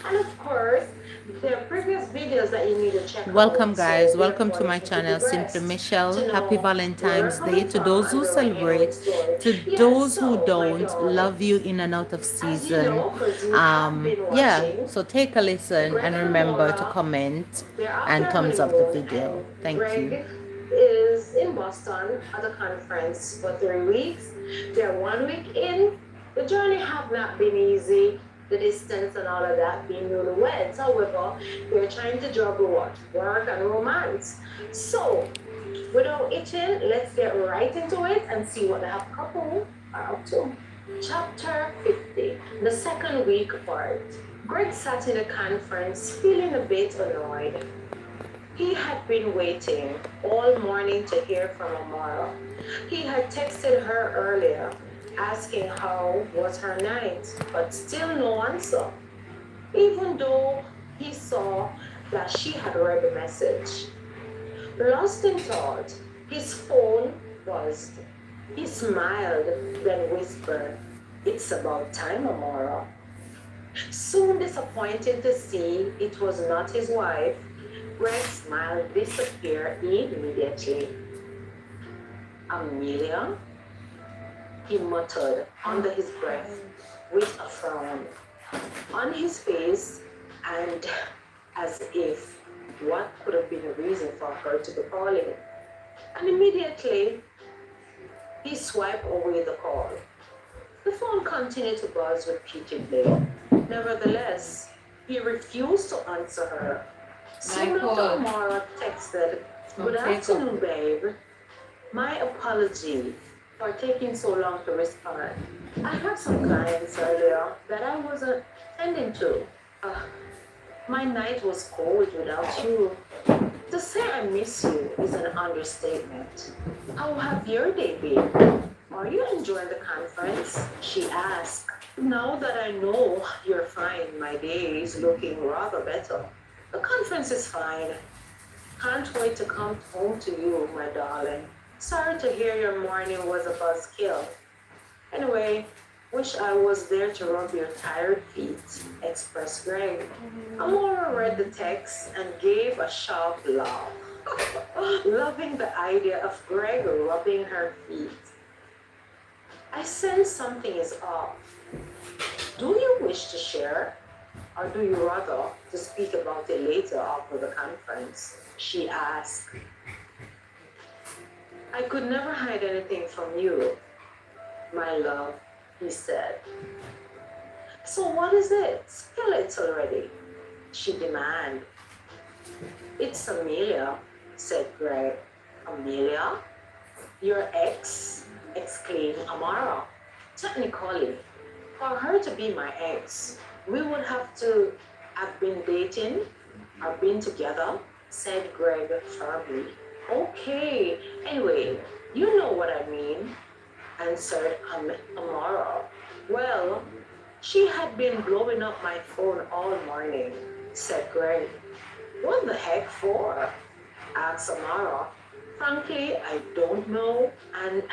And of course, there are previous videos that you need to check Welcome, out. guys. So Welcome therefore, to my it would be channel, Simply best to Michelle. Happy know where we're Valentine's Day coming to from those and who where we're heading celebrate, with the story. to Yes, those who so my don't. Love you darlings, in and out of as you season. know, because you have been Yeah, watching, so take a listen Greg and and remember to Amora, comment they're off and their thumbs up the honeymoon, video. and Thank you. Greg is in Boston at a conference for 3 weeks. They're 1 week in. The journey have not been easy, the distance and all of that being newlyweds. However, they're trying to juggle what? Work and romance. So, without itching, let's get right into it and see what the happy couple are up to. Chapter 50, the second week part. Greg sat in a conference feeling a bit annoyed. He had been waiting all morning to hear from Amara. He had texted her earlier, asking how was her night, but still no answer, even though he saw that she had read the message. Lost in thought, his phone buzzed. He smiled, then whispered, "It's about time, Amara." Soon disappointed to see it was not his wife, Greg's smile disappeared immediately. "Amelia?" he muttered under his breath with a frown on his face, and as if what could have been a reason for her to be calling. And immediately he swiped away the call. The phone continued to buzz repeatedly. Nevertheless, he refused to answer her. Soon after Amara texted, "Good afternoon, babe. My apology for taking so long to respond. I had some clients earlier that I wasn't attending to. Uh, my night was cold without you. To say I miss you is an understatement. How have your day been? Are you enjoying the conference?" she asked. "Now that I know you're fine, my day is looking rather better. The conference is fine. Can't wait to come home to you, my darling. Sorry to hear your morning was a buzzkill. Anyway, wish I was there to rub your tired feet," expressed Greg. Amora read the text and gave a sharp laugh, loving the idea of Greg rubbing her feet. "I sense something is off. Do you wish to share? Or do you rather to speak about it later after the conference?" she asked. "I could never hide anything from you, my love," he said. "So what is it? Spill it already," she demanded. "It's Amelia," said Greg. "Amelia? Your ex?" exclaimed Amara. "Technically, for her to be my ex, we would have to have been dating or been together," said Greg firmly. "Okay, anyway, you know what I mean," answered Amara. "Well, she had been blowing up my phone all morning," said Greg. "What the heck for?" asked Amara. "Frankly, I don't know, and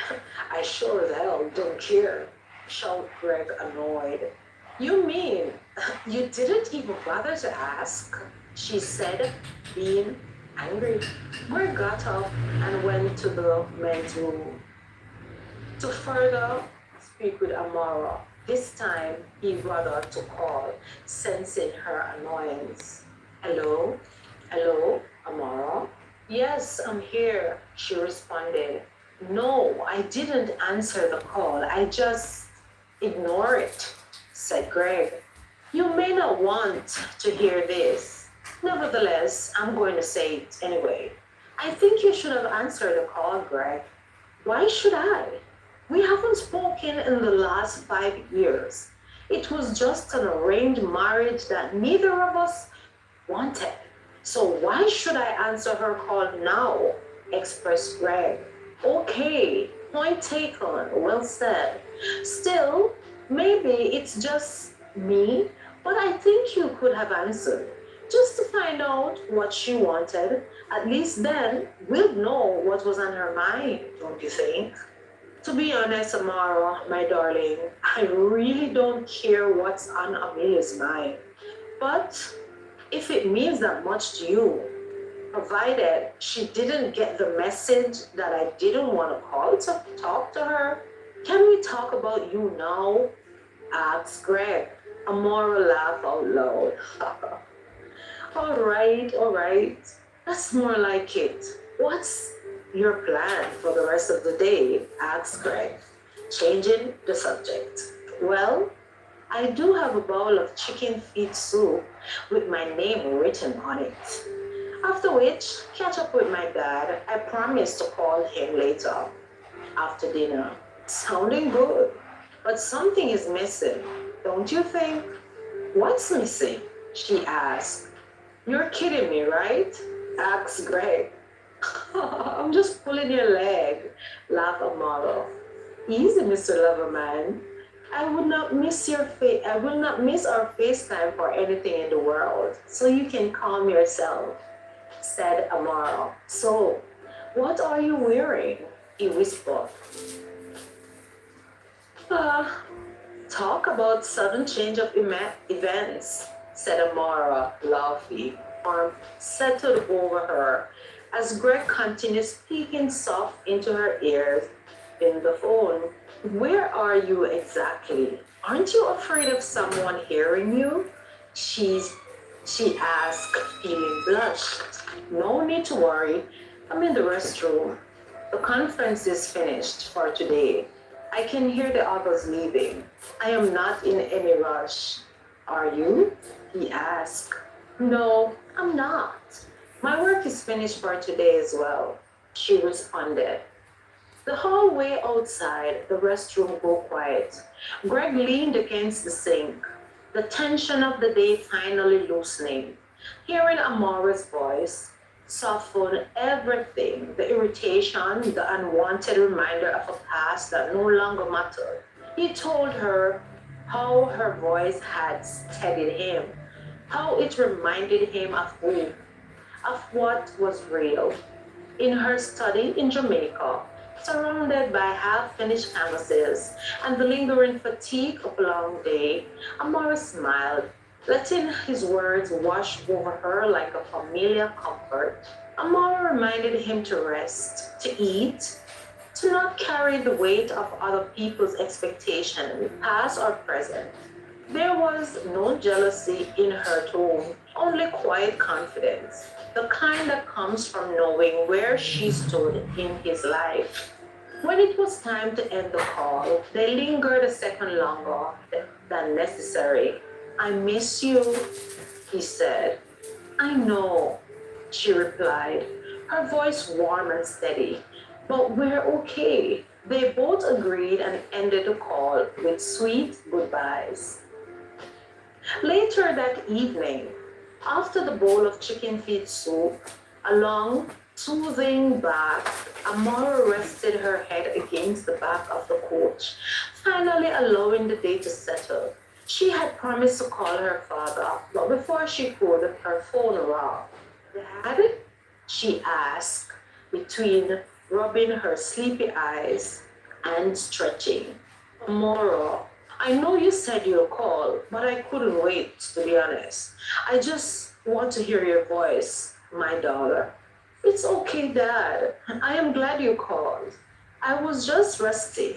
I sure as hell don't care," shouted Greg, annoyed. "You mean you didn't even bother to ask?" she said, being angry. Greg got up and went to the men's room to further speak with Amara. This time, he bothered to call, sensing her annoyance. "Hello? Hello, Amara?" "Yes, I'm here," she responded. "No, I didn't answer the call. I just ignore it," said Greg. "You may not want to hear this. Nevertheless, I'm going to say it anyway. I think you should have answered the call, Greg." "Why should I? We haven't spoken in the last 5 years. It was just an arranged marriage that neither of us wanted. So why should I answer her call now?" expressed Greg. "Okay, point taken, well said. Still, maybe it's just me, but I think you could have answered. Just to find out what she wanted. At least then we'll know what was on her mind, don't you think?" "To be honest, Amara, my darling, I really don't care what's on Amelia's mind. But if it means that much to you, provided she didn't get the message that I didn't want to call to talk to her, can we talk about you now? Asked Greg. Amora laughed out loud. All right. That's more like it. What's your plan for the rest of the day? Asked Greg, changing the subject. Well, I do have a bowl of chicken feet soup with my name written on it. After which, catch up with my dad. I promised to call him later after dinner. Sounding good, but something is missing, don't you think? What's missing? She asked. You're kidding me, right? Asked Greg. I'm just pulling your leg, laughed Amaro. Easy, Mr. Loverman. I will not miss our FaceTime for anything in the world. So you can calm yourself, said Amaro. So, what are you wearing? He whispered. Ah, talk about sudden change of events, said Amara, laughing. Arm settled over her as Greg continued speaking soft into her ears in the phone. Where are you exactly? Aren't you afraid of someone hearing you? She asked, feeling blushed. No need to worry. I'm in the restroom. The conference is finished for today. I can hear the others leaving. I am not in any rush. Are you? He asked. No, I'm not. My work is finished for today as well, she responded. The hallway outside the restroom grew quiet. Greg leaned against the sink, the tension of the day finally loosening. Hearing Amora's voice softened everything, the irritation, the unwanted reminder of a past that no longer mattered. He told her how her voice had steadied him, how it reminded him of home, of what was real. In her study in Jamaica, surrounded by half-finished canvases and the lingering fatigue of a long day, Amara smiled, letting his words wash over her like a familiar comfort. Amara reminded him to rest, to eat, to not carry the weight of other people's expectations, past or present. There was no jealousy in her tone, only quiet confidence, the kind that comes from knowing where she stood in his life. When it was time to end the call, they lingered a second longer than necessary. I miss you, he said. I know, she replied, her voice warm and steady. But we're okay. They both agreed and ended the call with sweet goodbyes. Later that evening, after the bowl of chicken feet soup, a long, soothing bath, Amara rested her head against the back of the coach, finally allowing the day to settle. She had promised to call her father, but before she could, her phone rang. Dad? She asked, between rubbing her sleepy eyes and stretching. Amara, I know you said you'll call, but I couldn't wait, to be honest. I just want to hear your voice, my daughter. It's okay, Dad. I am glad you called. I was just resting.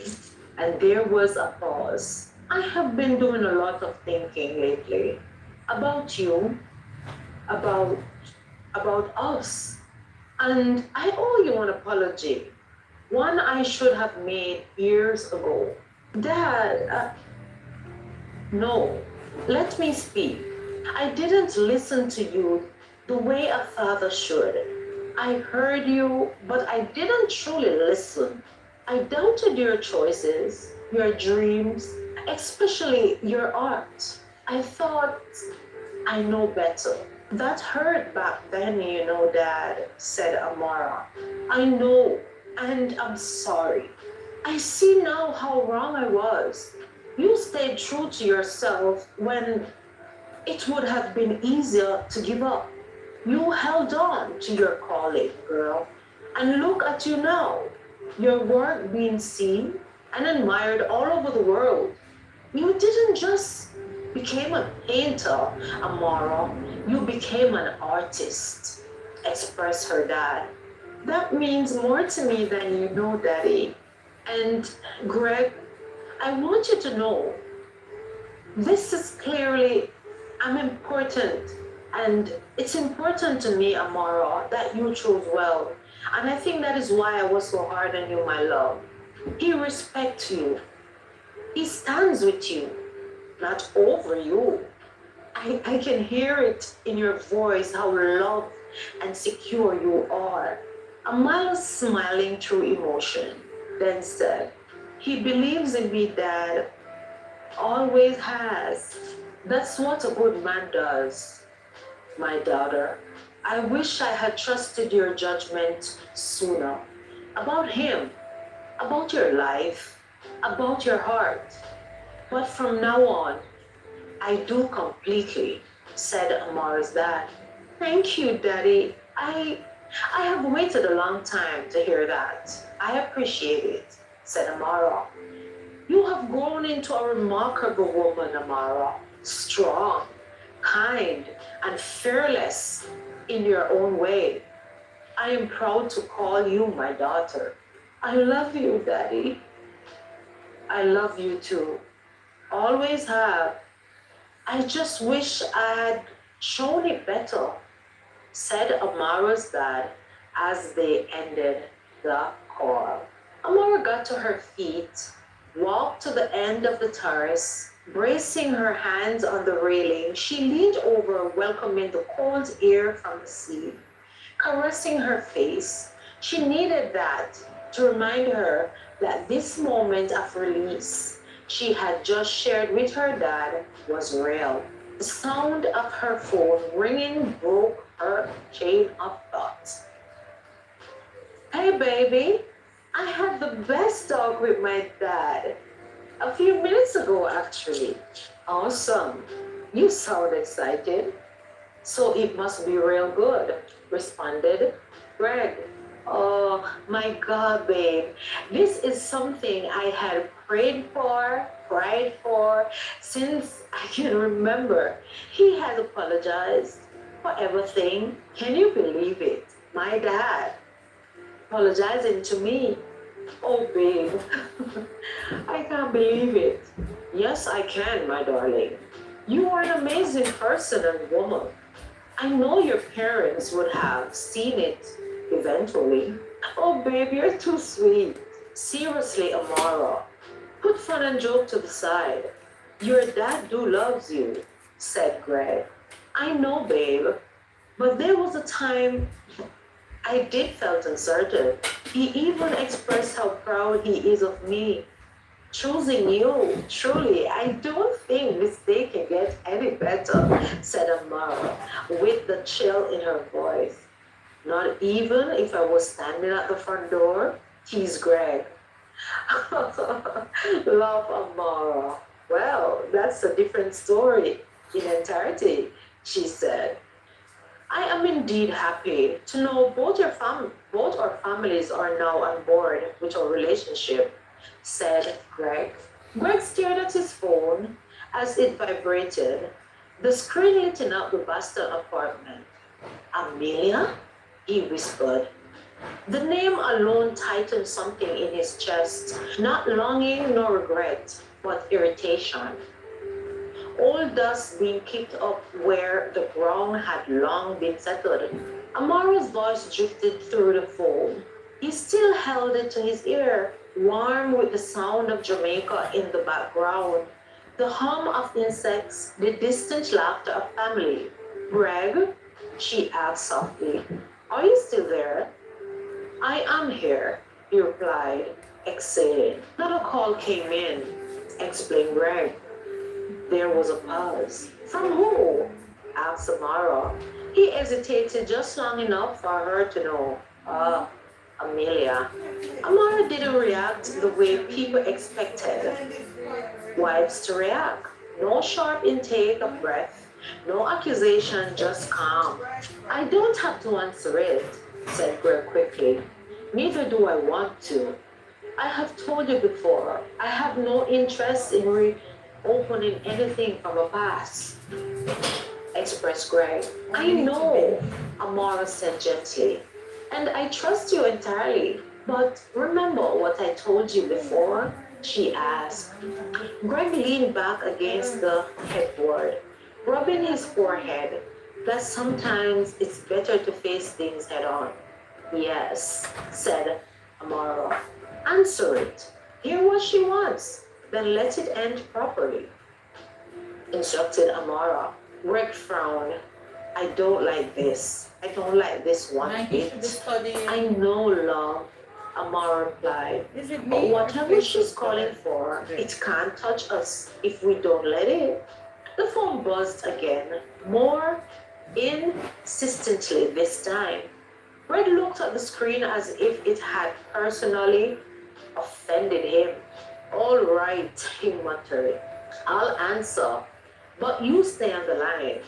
And there was a pause. I have been doing a lot of thinking lately. About you, about about us. And I owe you an apology. One I should have made years ago. Dad, no, let me speak. I didn't listen to you the way a father should. I heard you, but I didn't truly listen. I doubted your choices, your dreams, especially your art. I thought I know better. That hurt back then, you know, Dad, said Amara. I know, and I'm sorry. I see now how wrong I was. You stayed true to yourself when it would have been easier to give up. You held on to your calling, girl. And look at you now. Your work being seen and admired all over the world. You didn't just became a painter, Amara. You became an artist, expressed her dad. That means more to me than you know, Daddy. And Greg, I want you to know this is clearly, I'm important. And it's important to me, Amara, that you chose well. And I think that is why I was so hard on you, my love. He respects you. He stands with you, not over you. I can hear it in your voice how loved and secure you are. Amara smiling through emotion, then said, he believes in me, Dad. Always has. That's what a good man does, my daughter. I wish I had trusted your judgment sooner. About him, about your life, about your heart. But from now on, I do completely, said Amar's dad. Thank you, Daddy. I have waited a long time to hear that. I appreciate it, said Amara. You have grown into a remarkable woman, Amara. Strong, kind, and fearless in your own way. I am proud to call you my daughter. I love you, Daddy. I love you too. Always have. I just wish I had shown it better, said Amara's dad as they ended the call. Amara got to her feet, walked to the end of the terrace, bracing her hands on the railing. She leaned over, welcoming the cold air from the sea, caressing her face. She needed that to remind her that this moment of release she had just shared with her dad was real. The sound of her phone ringing broke her chain of thought. Hey, baby, I had the best talk with my dad. A few minutes ago, actually. Awesome. You sound excited. So it must be real good, responded Greg. Oh my God, babe. This is something I had prayed for, cried for, since I can remember. He has apologized for everything. Can you believe it? My dad apologizing to me. Oh, babe. I can't believe it. Yes, I can, my darling. You are an amazing person and woman. I know your parents would have seen it eventually. Oh, babe, you're too sweet. Seriously, Amara, put fun and joke to the side. Your dad do loves you, said Greg. I know, babe, but there was a time I did felt uncertain. He even expressed how proud he is of me. Choosing you, truly, I don't think this day can get any better, said Amara, with the chill in her voice. Not even if I was standing at the front door, teased Greg. Love Amara. Well, that's a different story in entirety, she said. I am indeed happy to know both our families are now on board with our relationship, said Greg. Greg stared at his phone as it vibrated, the screen lighting up the Boston apartment. Amelia? He whispered. The name alone tightened something in his chest, not longing nor regret, but irritation. All dust being kicked up where the ground had long been settled. Amara's voice drifted through the phone. He still held it to his ear, warm with the sound of Jamaica in the background, the hum of insects, the distant laughter of family. Greg? She asked softly. Are you still there? I am here, he replied, exhaling. Another call came in, explained Greg. There was a pause. From who? Asked Amara. He hesitated just long enough for her to know. Amelia. Amara didn't react the way people expected wives to react. No sharp intake of breath, no accusation, just calm. I don't have to answer it, said Greg quickly. Neither do I want to. I have told you before, I have no interest in opening anything from a past, expressed Greg. I know, Amara said gently, and I trust you entirely. But remember what I told you before? She asked. Greg leaned back against the headboard, rubbing his forehead, that sometimes it's better to face things head on. Yes, said Amara. Answer it. Hear what she wants, then let it end properly, instructed Amara. Greg frowned. I don't like this. I don't like this one bit. I know, love, Amara replied. But whatever she's calling for, it can't touch us if we don't let it. The phone buzzed again, more insistently this time. Greg looked at the screen as if it had personally offended him. All right, he muttered. I'll answer, but you stay on the line.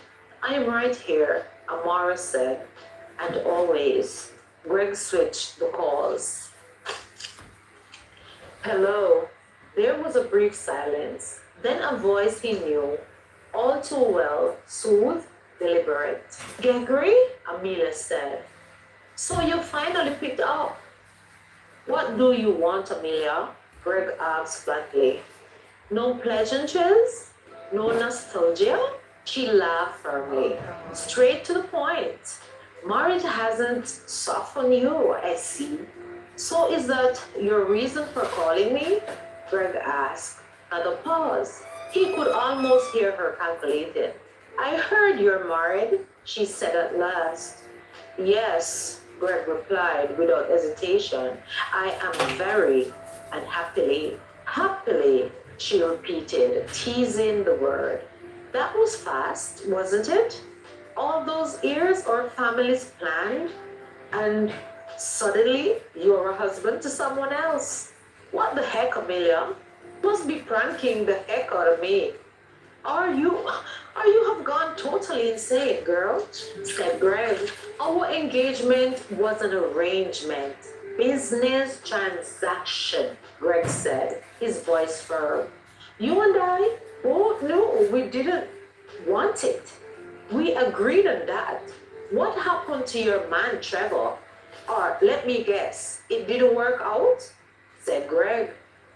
I'm right here, Amara said, and always. Greg switched the calls. Hello. There was a brief silence, then a voice he knew, all too well, smooth, deliberate. Gregory? Amelia said. So you finally picked up. What do you want, Amelia? Greg asked flatly. No pleasantries? No nostalgia? She laughed firmly. Straight to the point. Marriage hasn't softened you, I see. So is that your reason for calling me? Greg asked. Another pause. He could almost hear her calculating. I heard you're married, she said at last. Yes, Greg replied without hesitation. I am very and happily. Happily, she repeated, teasing the word. That was fast, wasn't it? All those years our families planned, and suddenly you're a husband to someone else. What the heck, Amelia? Must be pranking the heck out of me. Are you have gone totally insane, girl, said Greg. Our engagement was an arrangement. Business transaction, Greg said, his voice firm. You and I both knew we didn't want it. We agreed on that. What happened to your man, Trevor? Or let me guess, it didn't work out? Said Greg.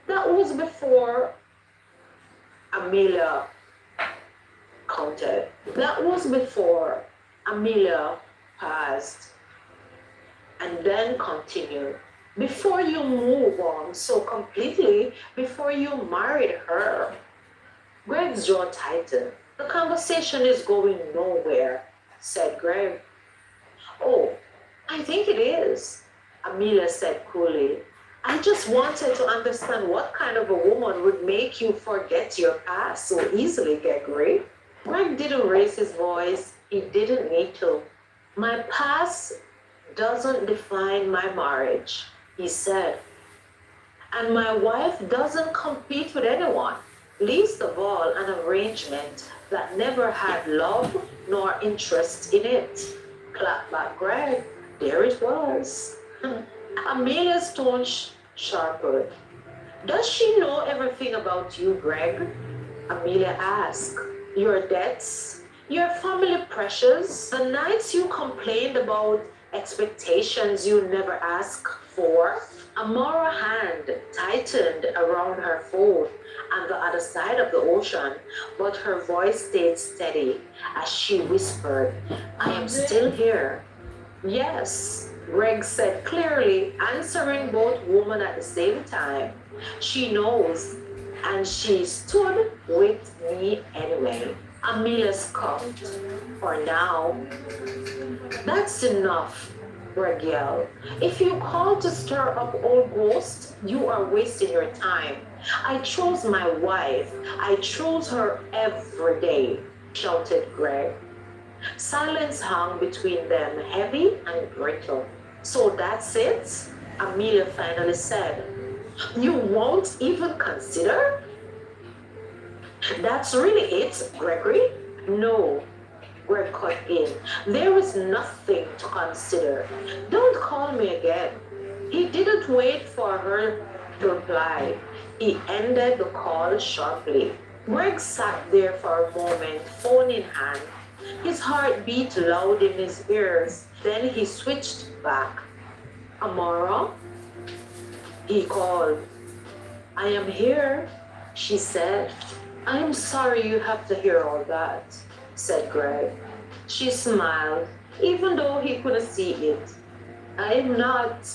That was before Amelia counted. That was before Amelia paused and then continued. Before you move on so completely, before you married her. Greg's jaw tightened. The conversation is going nowhere, said Greg. Oh, I think it is, Amelia said coolly. I just wanted to understand what kind of a woman would make you forget your past so easily, Gregory. Greg didn't raise his voice. He didn't need to. My past doesn't define my marriage, he said. And my wife doesn't compete with anyone, least of all an arrangement that never had love nor interest in it. Clap back, Greg. There it was. Amelia's tone sharpened. Does she know everything about you, Greg? Amelia asked. Your debts, your family pressures, the nights you complained about expectations you never asked for. Amara's hand tightened around her phone on the other side of the ocean, but her voice stayed steady as she whispered, I am still here. Yes, Greg said clearly, answering both women at the same time. She knows, and she stood with me anyway. Amelia scoffed. For now. That's enough, Greg yelled. If you call to stir up old ghosts, you are wasting your time. I chose my wife. I chose her every day, shouted Greg. Silence hung between them, heavy and brittle. So that's it? Amelia finally said. You won't even consider? That's really it, Gregory? No, Greg cut in. There is nothing to consider. Don't call me again. He didn't wait for her to reply. He ended the call sharply. Greg sat there for a moment, phone in hand. His heart beat loud in his ears. Then he switched back. Amara, he called. I am here, she said. I am sorry you have to hear all that, said Greg. She smiled, even though he couldn't see it. I am not.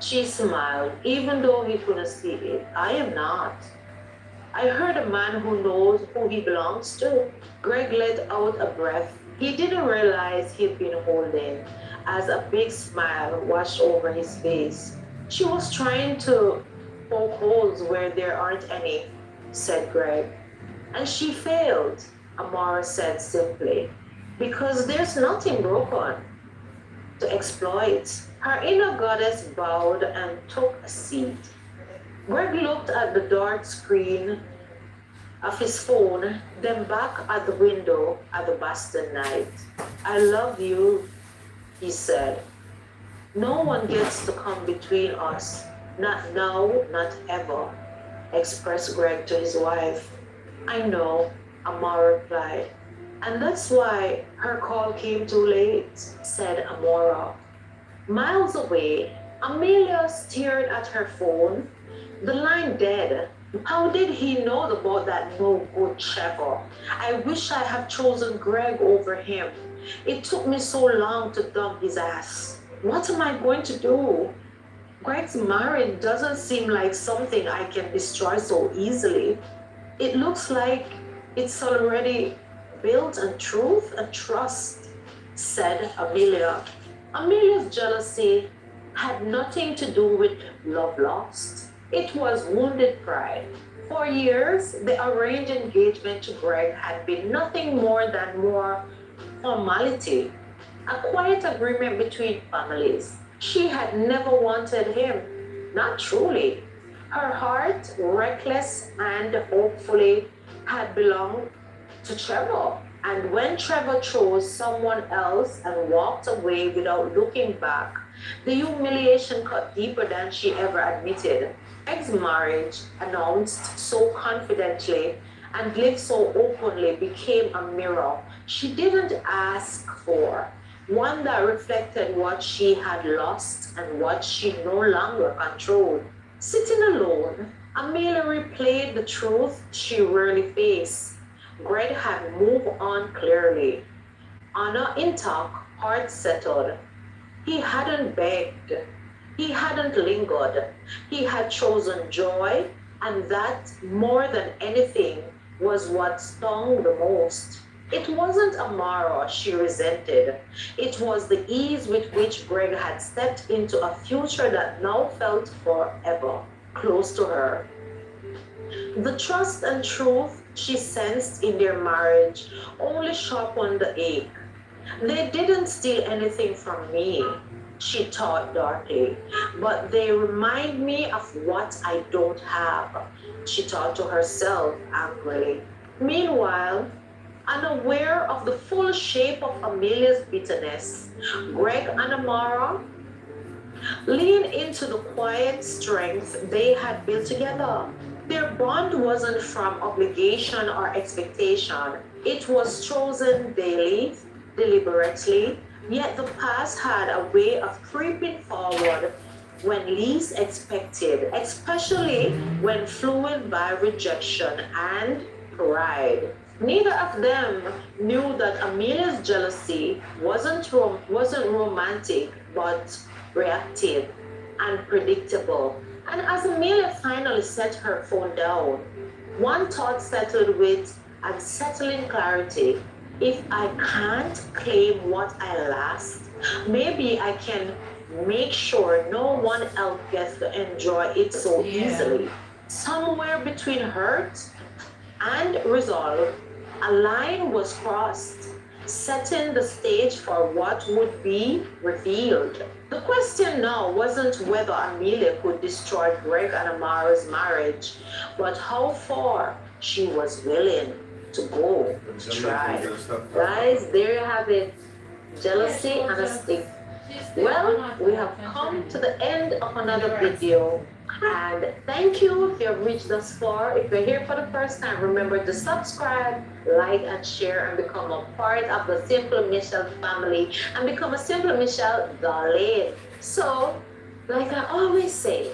She smiled, even though he couldn't see it. I am not. I heard a man who knows who he belongs to. Greg let out a breath. He didn't realize he'd been holding as a big smile washed over his face. She was trying to poke holes where there aren't any, said Greg. And she failed, Amara said simply, because there's nothing broken to exploit. Her inner goddess bowed and took a seat. Greg looked at the dark screen of his phone, then back at the window at the Boston night. I love you, he said. No one gets to come between us. Not now, not ever, expressed Greg to his wife. I know, Amara replied. And that's why her call came too late, said Amara. Miles away, Amelia stared at her phone, the line dead. How did he know about that no good Trevor? I wish I had chosen Greg over him. It took me so long to dump his ass. What am I going to do? Greg's marriage doesn't seem like something I can destroy so easily. It looks like it's already built on truth and trust, said Amelia. Amelia's jealousy had nothing to do with love lost. It was wounded pride. For years, the arranged engagement to Greg had been nothing more than more formality, a quiet agreement between families. She had never wanted him, not truly. Her heart, reckless and hopefully, had belonged to Trevor. And when Trevor chose someone else and walked away without looking back, the humiliation cut deeper than she ever admitted. Greg's marriage, announced so confidently and lived so openly, became a mirror she didn't ask for, one that reflected what she had lost and what she no longer controlled. Sitting alone, Amelia replayed the truth she rarely faced. Greg had moved on clearly. Honor intact, heart settled. He hadn't begged. He hadn't lingered. He had chosen joy, and that, more than anything, was what stung the most. It wasn't Amara she resented. It was the ease with which Greg had stepped into a future that now felt forever close to her. The trust and truth she sensed in their marriage only sharpened the ache. They didn't steal anything from me, she thought darkly, but they remind me of what I don't have, she thought to herself angrily. Meanwhile, unaware of the full shape of Amelia's bitterness, Greg and Amara leaned into the quiet strength they had built together. Their bond wasn't from obligation or expectation. It was chosen daily, deliberately, yet the past had a way of creeping forward when least expected, especially when fueled by rejection and pride. Neither of them knew that Amelia's jealousy wasn't romantic, but reactive and predictable. And as Amelia finally set her phone down, one thought settled with unsettling clarity. If I can't claim what I lost, maybe I can make sure no one else gets to enjoy it so easily. Somewhere between hurt and resolve, a line was crossed, setting the stage for what would be revealed. The question now wasn't whether Amelia could destroy Greg and Amara's marriage, but how far she was willing to go to try. Guys, there you have it. Jealousy and a stick. Well, we have come to the end of another video. And thank you if you've reached this far. If you're here for the first time, remember to subscribe, like, and share, and become a part of the Simple Michelle family and become a Simple Michelle darling. So, like I always say,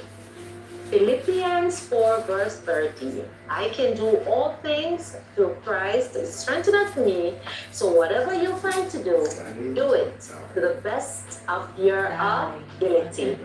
Philippians 4 verse 30. I can do all things through Christ who strengtheneth me. So whatever you plan to do it to the best of your ability.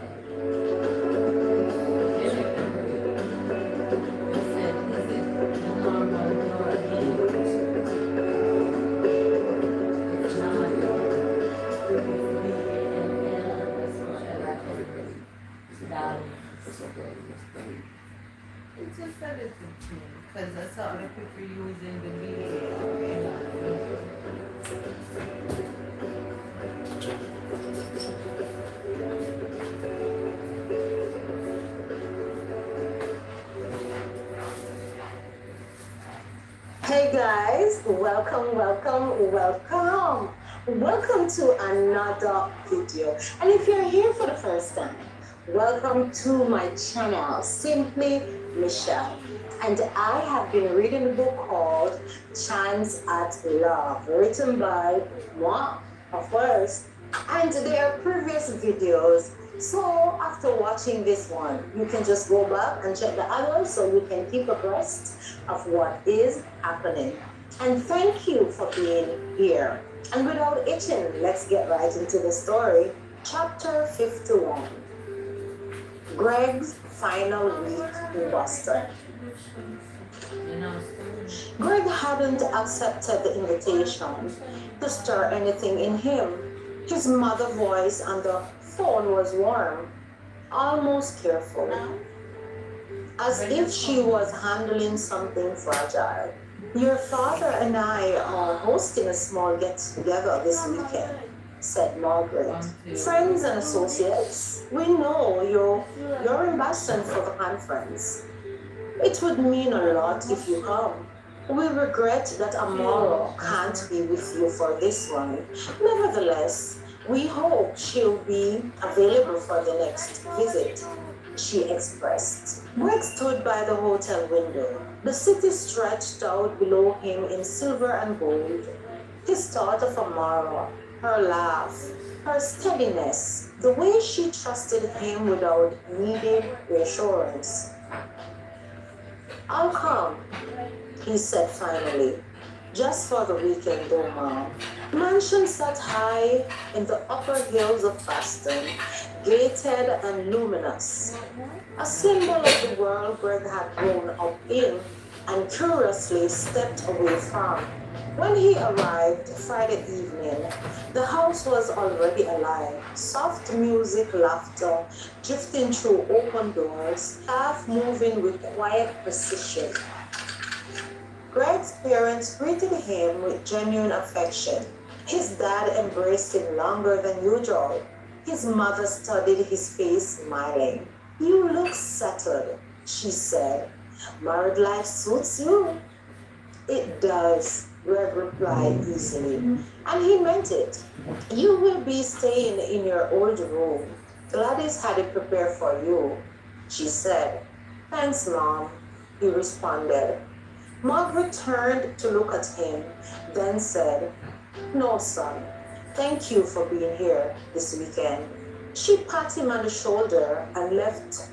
It's just that it's because I saw the picture using the video. Hey guys, welcome, welcome, welcome. Welcome to another video. And if you're here for the first time, welcome to my channel, Simply Michelle. And I have been reading a book called Chance at Love, written by moi, of course. And there are previous videos. So after watching this one, you can just go back and check the others so you can keep abreast of what is happening. And thank you for being here. And without itching, let's get right into the story. Chapter 51. Greg's final week in Boston. Greg hadn't accepted the invitation to stir anything in him. His mother's voice on the phone was warm, almost careful, as if she was handling something fragile. Your father and I are hosting a small get-together this weekend, said Margaret. Friends and associates, we know you're in Boston for the conference. It would mean a lot if you come. We regret that Amara can't be with you for this one. Nevertheless, we hope she'll be available for the next visit, she expressed. Greg stood by the hotel window. The city stretched out below him in silver and gold. His thought of Amara, her laugh, her steadiness, the way she trusted him without needing reassurance. I'll come, he said finally. Just for the weekend though, Mom. Mansion sat high in the upper hills of Boston, gated and luminous. A symbol of the world Greg had grown up in and curiously stepped away from. When he arrived Friday evening, the house was already alive. Soft music, laughter, drifting through open doors, half moving with quiet precision. Greg's parents greeted him with genuine affection. His dad embraced him longer than usual. His mother studied his face, smiling. You look settled, she said. Married life suits you? It does, Greg replied easily. And he meant it. You will be staying in your old room. Gladys had it prepared for you, she said. Thanks, Mom, he responded. Margaret turned to look at him, then said, No, son, thank you for being here this weekend. She pat him on the shoulder and left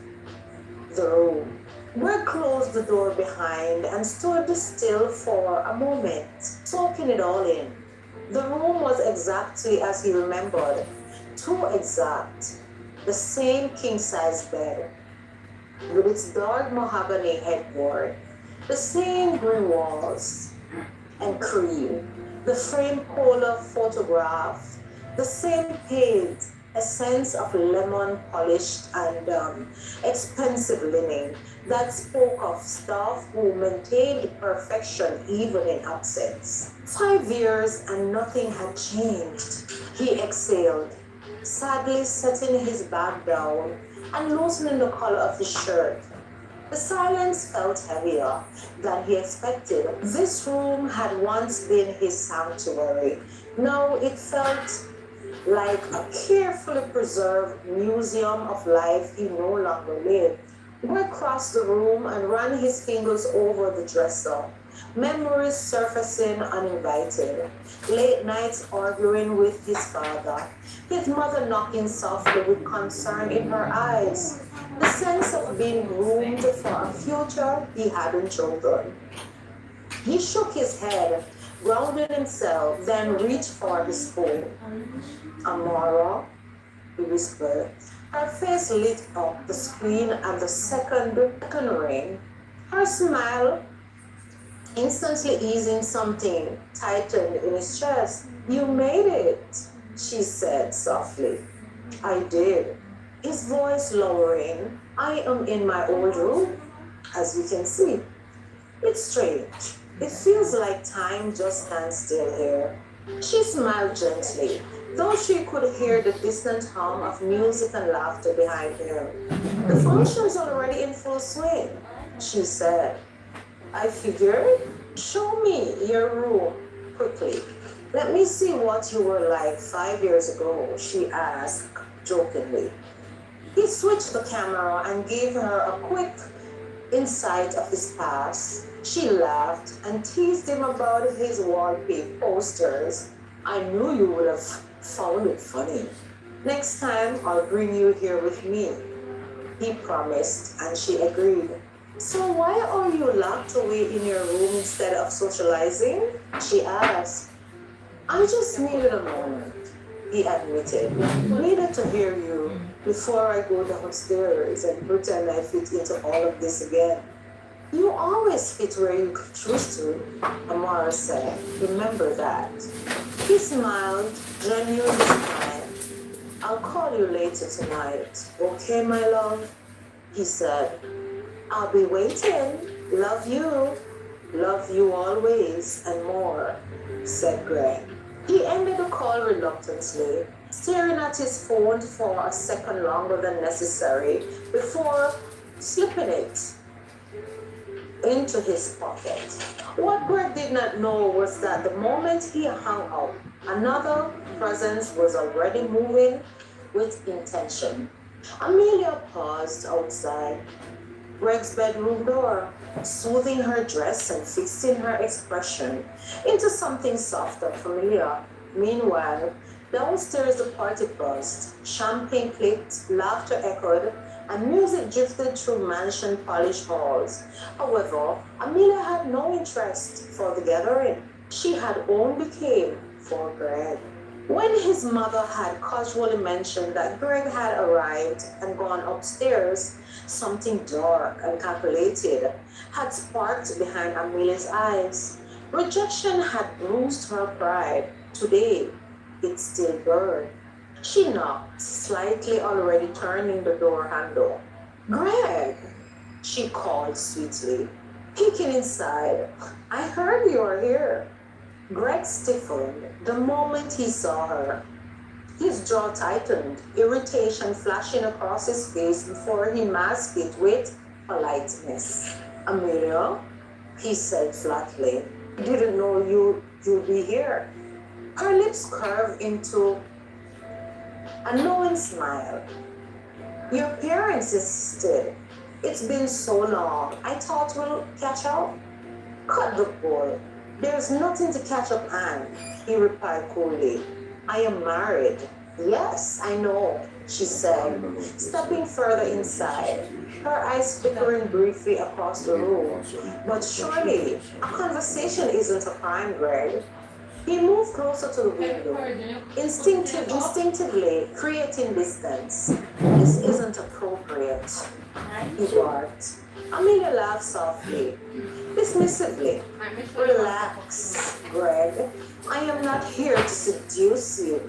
the room. Greg closed the door behind and stood still for a moment, soaking it all in. The room was exactly as he remembered, too exact. The same king-size bed, with its dark mahogany headboard, the same green walls and cream, the framed polar photograph, the same paint, a sense of lemon polished and expensive linen that spoke of staff who maintained perfection even in absence. 5 years and nothing had changed. He exhaled, sadly setting his bag down and loosening the collar of his shirt. The silence felt heavier than he expected. This room had once been his sanctuary. Now it felt like a carefully preserved museum of life he no longer lived. Greg crossed the room and ran his fingers over the dresser. Memories surfacing uninvited. Late nights arguing with his father. His mother knocking softly with concern in her eyes. The sense of being groomed for a future he hadn't chosen. He shook his head, grounded himself, then reached for his phone. Amara, he whispered. Her face lit up the screen and the second ring. Her smile instantly easing something tightened in his chest. You made it, she said softly. I did. His voice lowering. I am in my old room, as you can see. It's strange. It feels like time just stands still here. She smiled gently, though she could hear the distant hum of music and laughter behind him. The function's already in full swing, she said. I figured, show me your room quickly. Let me see what you were like 5 years ago, she asked jokingly. He switched the camera and gave her a quick insight of his past. She laughed and teased him about his wallpaper posters. I knew you would have found it funny. Next time, I'll bring you here with me, he promised, and she agreed. So why are you locked away in your room instead of socializing? She asked. I just needed a moment, he admitted. Needed to hear you before I go downstairs and pretend I fit into all of this again. You always fit where you choose to, Amara said. Remember that. He smiled, genuinely smiled. I'll call you later tonight. Okay, my love? He said. I'll be waiting. Love you. Love you always and more, said Greg. He ended the call reluctantly, staring at his phone for a second longer than necessary before slipping it into his pocket. What Greg did not know was that the moment he hung up, another presence was already moving with intention. Amelia paused outside Greg's bedroom door, smoothing her dress and fixing her expression into something soft and familiar. Meanwhile, downstairs the party buzzed, champagne clicked, laughter echoed, and music drifted through mansion polished halls. However, Amelia had no interest for the gathering. She had only came for Greg. When his mother had casually mentioned that Greg had arrived and gone upstairs, something dark and calculated had sparked behind Amelia's eyes. Rejection had bruised her pride. Today, it still burned. She knocked, slightly already turning the door handle. Greg, she called sweetly, peeking inside. I heard you were here. Greg stiffened the moment he saw her. His jaw tightened, irritation flashing across his face before he masked it with politeness. Amelia, he said flatly, didn't know you'd be here. Her lips curved into a knowing smile. Your parents insisted. It's been so long. I thought we'll catch up. Cut the bull. There's nothing to catch up on, he replied coolly. I am married. Yes, I know, she said, stepping further inside, her eyes flickering briefly across the room. But surely, a conversation isn't a crime, Greg. He moved closer to the window, instinctively creating distance. This isn't appropriate, he barked. Amelia laughed softly, dismissively. Relax, Greg. I am not here to seduce you.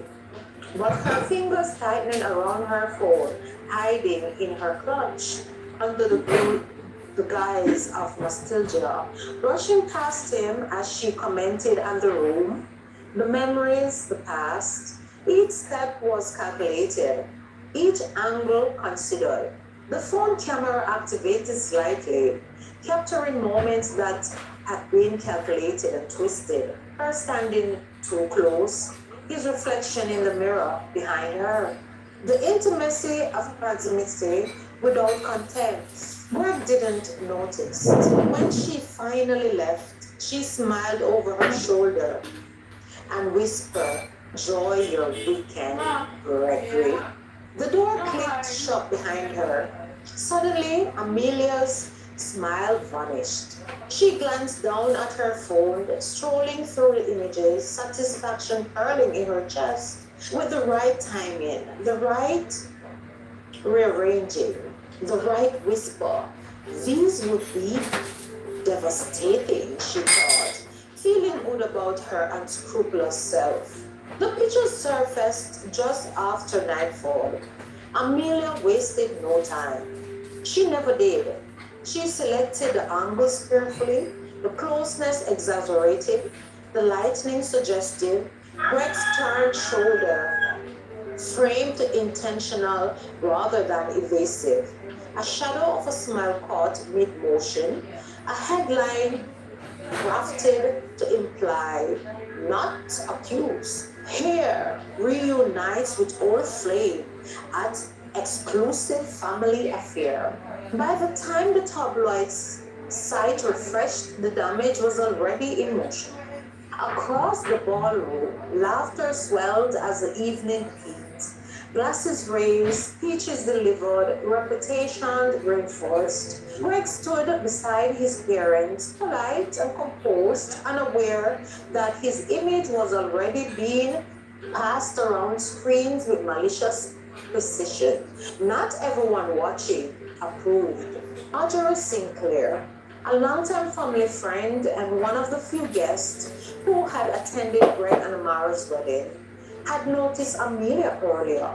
But her fingers tightened around her phone, hiding in her clutch under the guise of nostalgia. Brushing past him as she commented on the room, the memories, the past. Each step was calculated, each angle considered. The phone camera activated slightly, capturing moments that had been calculated and twisted. Her standing too close, his reflection in the mirror behind her. The intimacy of proximity without content. Greg didn't notice. When she finally left, she smiled over her shoulder and whispered, "Enjoy your weekend, Gregory." The door clicked shut behind her. Suddenly, Amelia's smile vanished. She glanced down at her phone, scrolling through the images, satisfaction curling in her chest. With the right timing, the right rearranging, the right whisper, these would be devastating, she thought, feeling good about her unscrupulous self. The pictures surfaced just after nightfall. Amelia wasted no time. She never did. She selected the angles carefully, the closeness exaggerated, the lightning suggestive, Greg's turned shoulder framed intentional rather than evasive. A shadow of a smile caught mid motion, a headline crafted to imply, not accuse. Here reunites with old flame at exclusive family affair. By the time the tabloids site refreshed, the damage was already in motion. Across the ballroom, laughter swelled as the evening peaked. Glasses raised, speeches delivered, reputation reinforced. Greg stood beside his parents, polite and composed, unaware that his image was already being passed around screens with malicious precision. Not everyone watching approved. Marjorie Sinclair, a longtime family friend and one of the few guests who had attended Greg and Amara's wedding, had noticed Amelia earlier.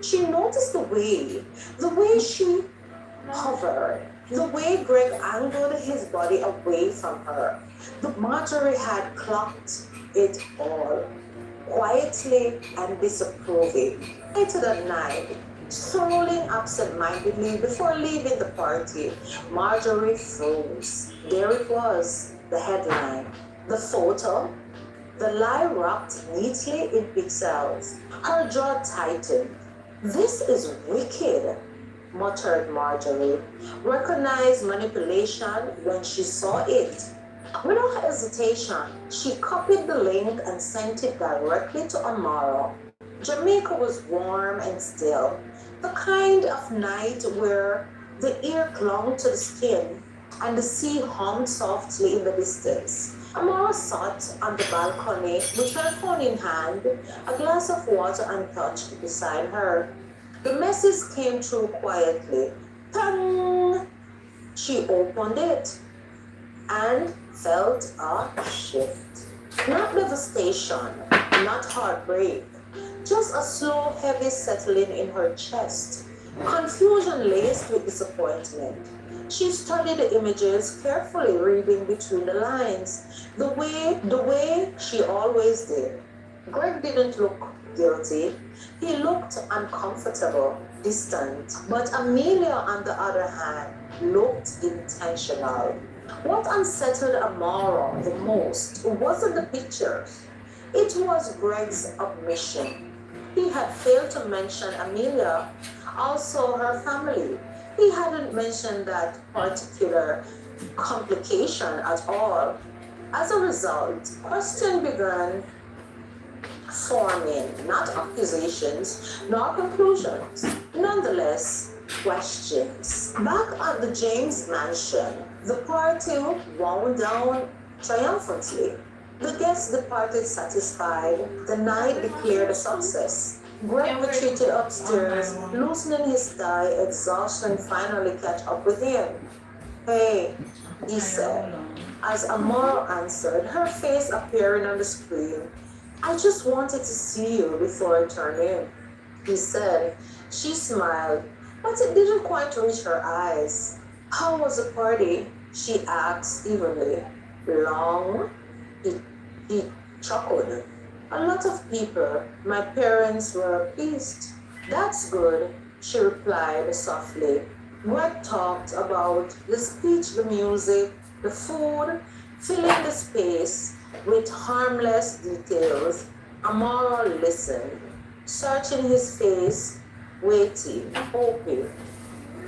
She noticed the way she hovered, the way Greg angled his body away from her. The Marjorie had clocked it all, quietly and disapproving. Later that night, strolling absent-mindedly before leaving the party, Marjorie froze. There it was, the headline, the photo, the lie wrapped neatly in pixels. Her jaw tightened. "This is wicked," muttered Marjorie. Recognized manipulation when she saw it. Without hesitation, she copied the link and sent it directly to Amaro. Jamaica was warm and still, the kind of night where the ear clung to the skin and the sea hummed softly in the distance. Amara sat on the balcony with her phone in hand, a glass of water untouched beside her. The message came through quietly. Pang! She opened it and felt a shift. Not devastation, not heartbreak, just a slow, heavy settling in her chest. Confusion laced with disappointment. She studied the images, carefully reading between the lines, the way she always did. Greg didn't look guilty. He looked uncomfortable, distant. But Amelia, on the other hand, looked intentional. What unsettled Amara the most wasn't the pictures. It was Greg's omission. He had failed to mention Amelia, also her family. He hadn't mentioned that particular complication at all. As a result, questions began forming, not accusations, nor conclusions. Nonetheless, questions. Back at the James mansion, the party wound down triumphantly. The guests departed satisfied. The night declared a success. Greg retreated upstairs, loosening his tie, exhaustion finally catch up with him. "Hey," he said, as Amara answered, her face appearing on the screen. "I just wanted to see you before I turn in," he said. She smiled, but it didn't quite reach her eyes. "How was the party?" she asked evenly. "Long?" He chuckled. "A lot of people. My parents were pleased." "That's good," she replied softly. Greg talked about the speech, the music, the food, filling the space with harmless details. Amara listened, searching his face, waiting, hoping.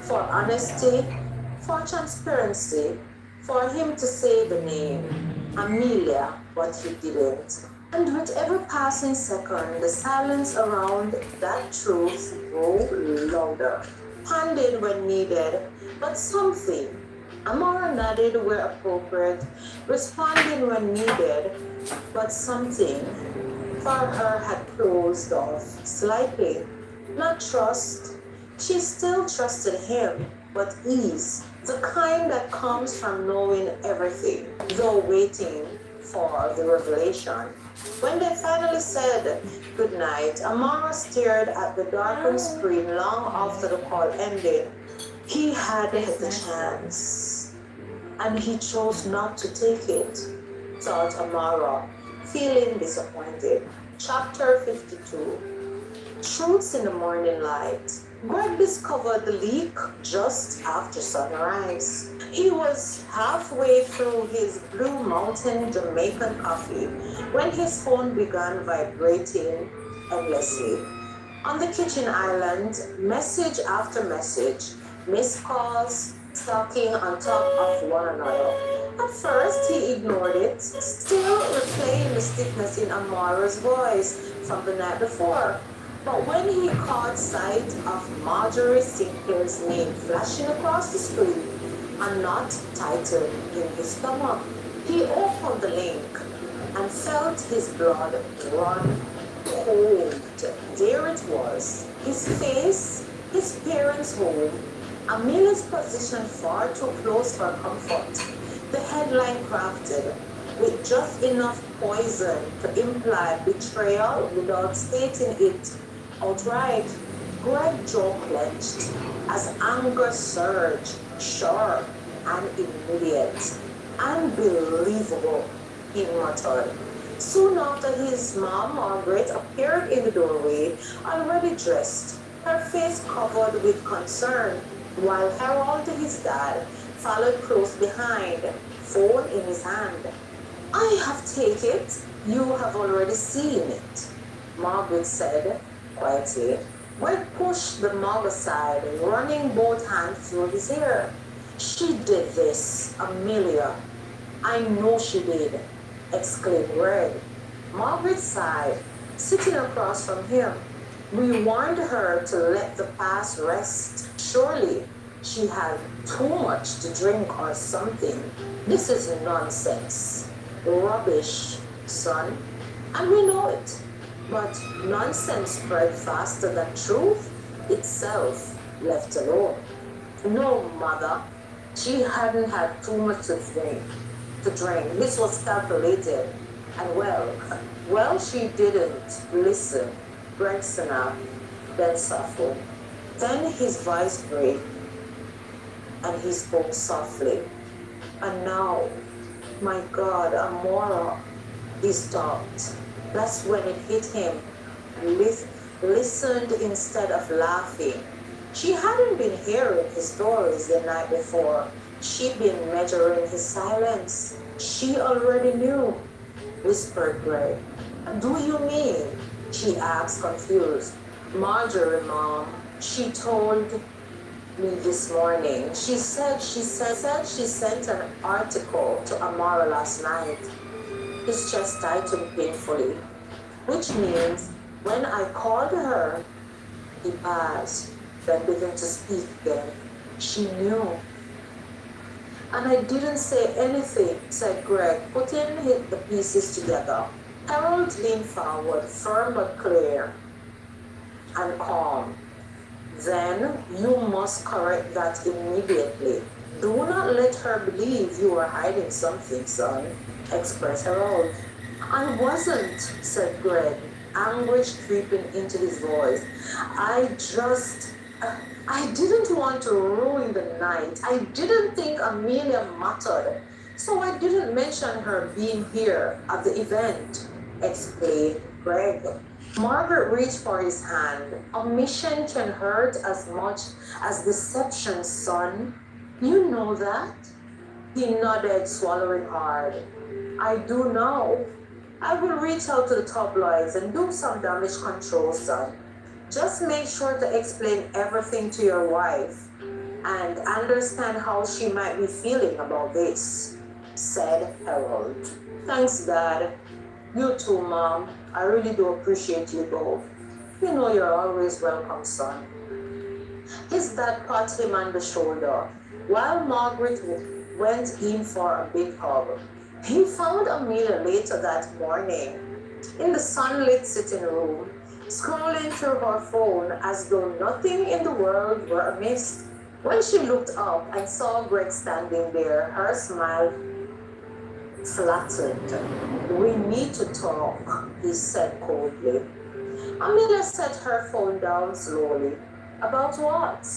for honesty, for transparency, for him to say the name, Amelia, but he didn't. And with every passing second, the silence around that truth grew louder. Handed when needed, but something. Amara nodded where appropriate, responding when needed, but something for her had closed off slightly. Not trust. She still trusted him, but ease. The kind that comes from knowing everything, though waiting for the revelation. When they finally said goodnight, Amara stared at the darkened screen long after the call ended. He had the chance, and he chose not to take it, thought Amara, feeling disappointed. Chapter 52. Truths in the Morning Light. Greg discovered the leak just after sunrise. He was halfway through his Blue Mountain Jamaican coffee when his phone began vibrating endlessly. On the kitchen island, message after message, missed calls, talking on top of one another. At first, he ignored it, still replaying the stiffness in Amara's voice from the night before. But when he caught sight of Marjorie Sinclair's name flashing across the screen, a knot tightened in his stomach. He opened the link and felt his blood run cold. There it was, his face, his parents' home, Amelia's position far too close for comfort. The headline crafted with just enough poison to imply betrayal without stating it outright. Greg's jaw clenched as anger surged, sharp and immediate. Unbelievable, he muttered. Soon after, his mom, Margaret, appeared in the doorway, already dressed, her face covered with concern, while Harold, his dad, followed close behind, phone in his hand. I have taken it. You have already seen it, Margaret said quietly. Greg pushed the mug aside, running both hands through his hair. She did this, Amelia. I know she did, exclaimed Greg. Margaret sighed, sitting across from him. We warned her to let the past rest. Surely she had too much to drink or something. This is nonsense. Rubbish, son. And we know it. But nonsense spread faster than truth itself, left alone. No, mother. She hadn't had too much to drink. This was calculated. And well, she didn't listen. Greg snapped, then softened. Then his voice broke, and he spoke softly. And now, my God, Amora, he stopped. That's when it hit him. Listened instead of laughing. She hadn't been hearing his stories the night before. She'd been measuring his silence. She already knew, whispered Greg. Do you mean? She asked, confused. Marjorie, Mom, she told me this morning. She said she sent an article to Amara last night. His chest tightened painfully, which means when I called her, he paused, then began to speak again. She knew. And I didn't say anything, said Greg, putting the pieces together. Harold leaned forward, firm but clear and calm. Then you must correct that immediately. Do not let her believe you are hiding something, son, expressed Harold. I wasn't, said Greg, anguish creeping into his voice. I didn't want to ruin the night. I didn't think Amelia mattered, so I didn't mention her being here at the event, explained Greg. Margaret reached for his hand. Omission can hurt as much as deception, son. You know that? He nodded, swallowing hard. I do know. I will reach out to the tabloids and do some damage control, son. Just make sure to explain everything to your wife. and understand how she might be feeling about this, said Harold. Thanks, Dad. You too, Mom. I really do appreciate you both. You know you're always welcome, son. His dad pat him on the shoulder, while Margaret went in for a big hug. He found Amelia later that morning, in the sunlit sitting room, scrolling through her phone as though nothing in the world were amiss. When she looked up and saw Greg standing there, her smile flattened. We need to talk, he said coldly. Amelia set her phone down slowly. About what?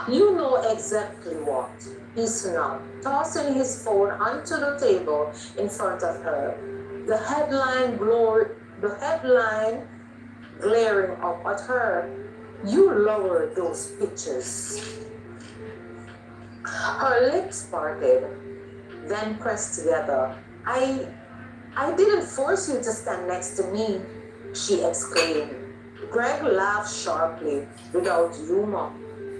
You know exactly what, he snapped, tossing his phone onto the table in front of her. The headline glaring up at her. You lowered those pictures. Her lips parted, then pressed together. I didn't force you to stand next to me, she exclaimed. Greg laughed sharply, without humor.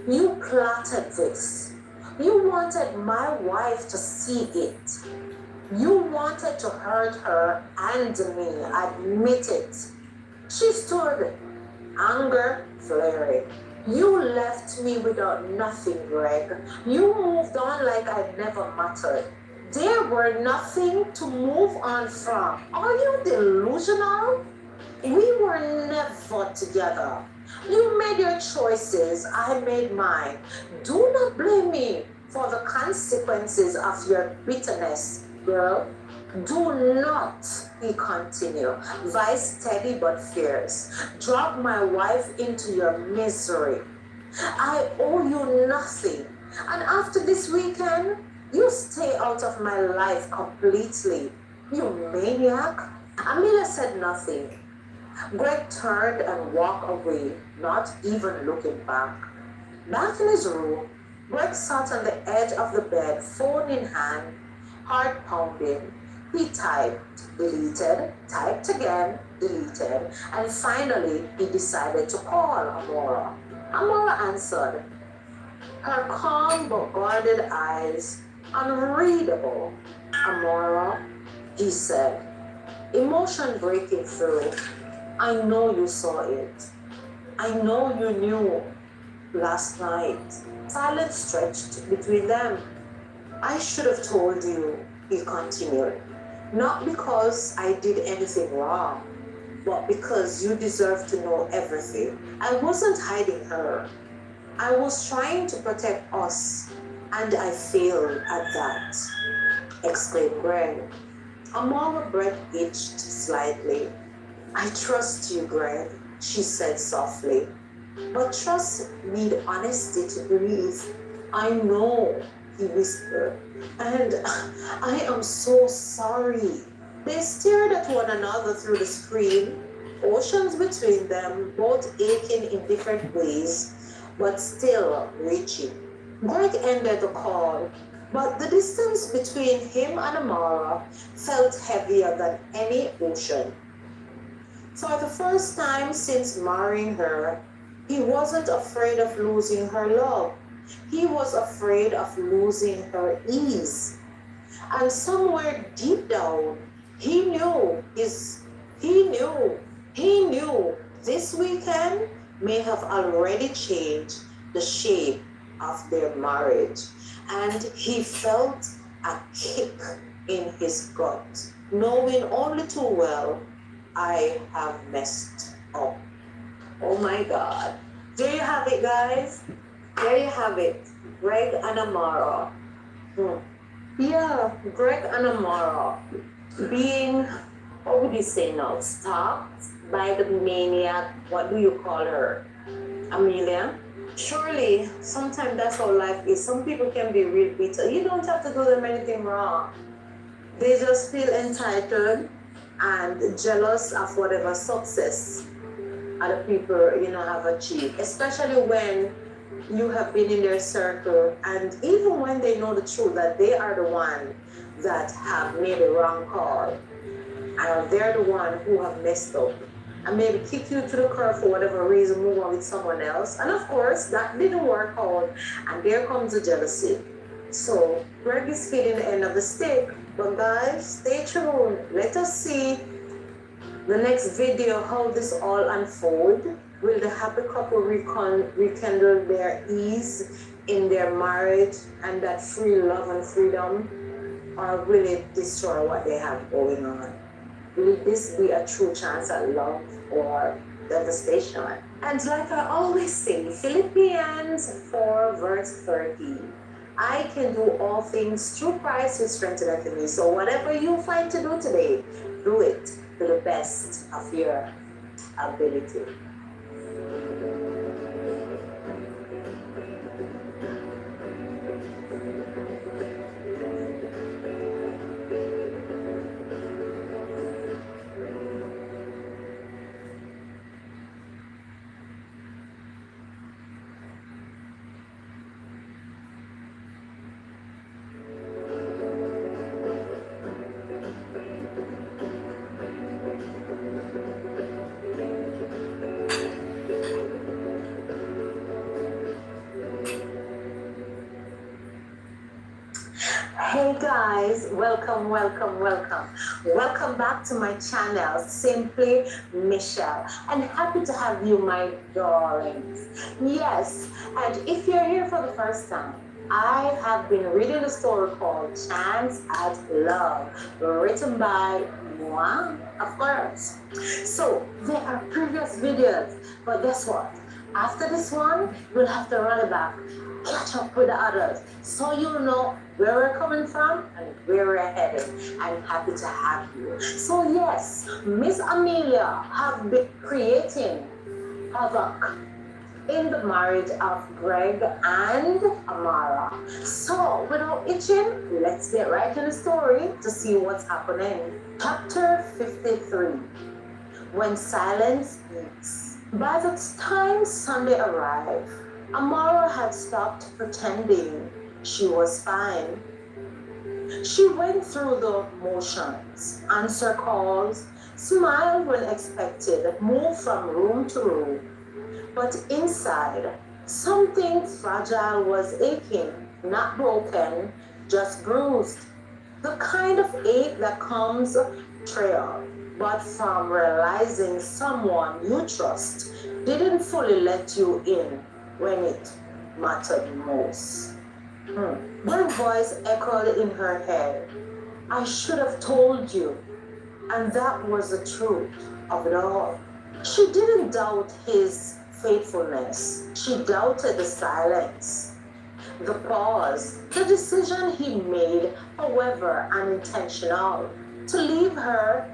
You plotted this. You wanted my wife to see it. You wanted to hurt her and me. Admit it. She stood, anger flaring. You left me without nothing, Greg. You moved on like I'd never mattered. There were nothing to move on from. Are you delusional? We were never together. You made your choices, I made mine. Do not blame me for the consequences of your bitterness, girl. Do not, he continued, voice steady but fierce, drag my wife into your misery. I owe you nothing. And after this weekend, you stay out of my life completely. You maniac. Amelia said nothing. Greg turned and walked away, not even looking back. Back in his room, Greg sat on the edge of the bed, phone in hand, heart pounding. He typed, deleted, typed again, deleted, and finally he decided to call Amora. Amora answered, her calm but guarded eyes unreadable. Amora, he said, emotion breaking through. I know you saw it. I know you knew last night. Silence stretched between them. I should have told you, he continued. Not because I did anything wrong, but because you deserve to know everything. I wasn't hiding her. I was trying to protect us, and I failed at that, exclaimed Greg. Amora breath itched slightly. I trust you, Greg, she said softly. But trust need honesty to breathe. I know, he whispered, and I am so sorry. They stared at one another through the screen, oceans between them, both aching in different ways, but still reaching. Greg ended the call, but the distance between him and Amara felt heavier than any ocean. For the first time since marrying her, he wasn't afraid of losing her love. He was afraid of losing her ease. And somewhere deep down, he knew this weekend may have already changed the shape of their marriage. And he felt a kick in his gut, knowing only too well, I have messed up. Oh my God. There you have it, guys. There you have it. Greg and Amara. Yeah, Greg and Amara being, what would you say now, stalked by the maniac, what do you call her? Amelia? Surely, sometimes that's how life is. Some people can be real bitter. You don't have to do them anything wrong. They just feel entitled and jealous of whatever success other people, have achieved. Especially when you have been in their circle, and even when they know the truth that they are the one that have made the wrong call, and they're the one who have messed up. and maybe kick you to the curb for whatever reason, move on with someone else. And of course, that didn't work out, and there comes the jealousy. So Greg is feeling the end of the stick. But guys, stay tuned. Let us see the next video how this all unfold. Will the happy couple rekindle their ease in their marriage and that free love and freedom? Or will it destroy what they have going on? Will this be a true chance at love or devastation? And like I always say, Philippians 4 verse 30, I can do all things through Christ who strengtheneth me. So whatever you find to do today, do it to the best of your ability. Hey guys, welcome back to my channel, Simply Michelle, and happy to have you, my darlings. Yes, and if you're here for the first time, I have been reading a story called Chance at Love, written by moi, of course. So there are previous videos, but guess what? After this one, we'll have to run it back, catch up with the others, so you'll know where we're coming from and where we're headed. I'm happy to have you. So yes, Miss Amelia have been creating havoc in the marriage of Greg and Amara. So without itching, let's get right in the story to see what's happening. Chapter 53, When Silence Speaks. By the time Sunday arrived, Amara had stopped pretending she was fine. She went through the motions, answered calls, smiled when expected, moved from room to room. But inside, something fragile was aching, not broken, just bruised. The kind of ache that comes trail, but from realizing someone you trust didn't fully let you in when it mattered most. One voice echoed in her head. I should have told you. And that was the truth of it all. She didn't doubt his faithfulness. She doubted the silence, the pause, the decision he made, however unintentional, to leave her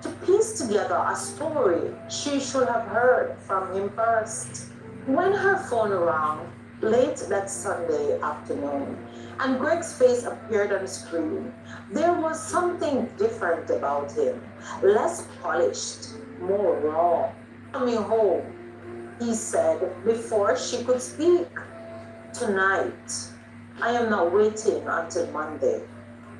to piece together a story she should have heard from him first. When her phone rang late that Sunday afternoon and Greg's face appeared on the screen, there was something different about him, less polished, more raw. Coming home, he said before she could speak. Tonight, I am not waiting until Monday.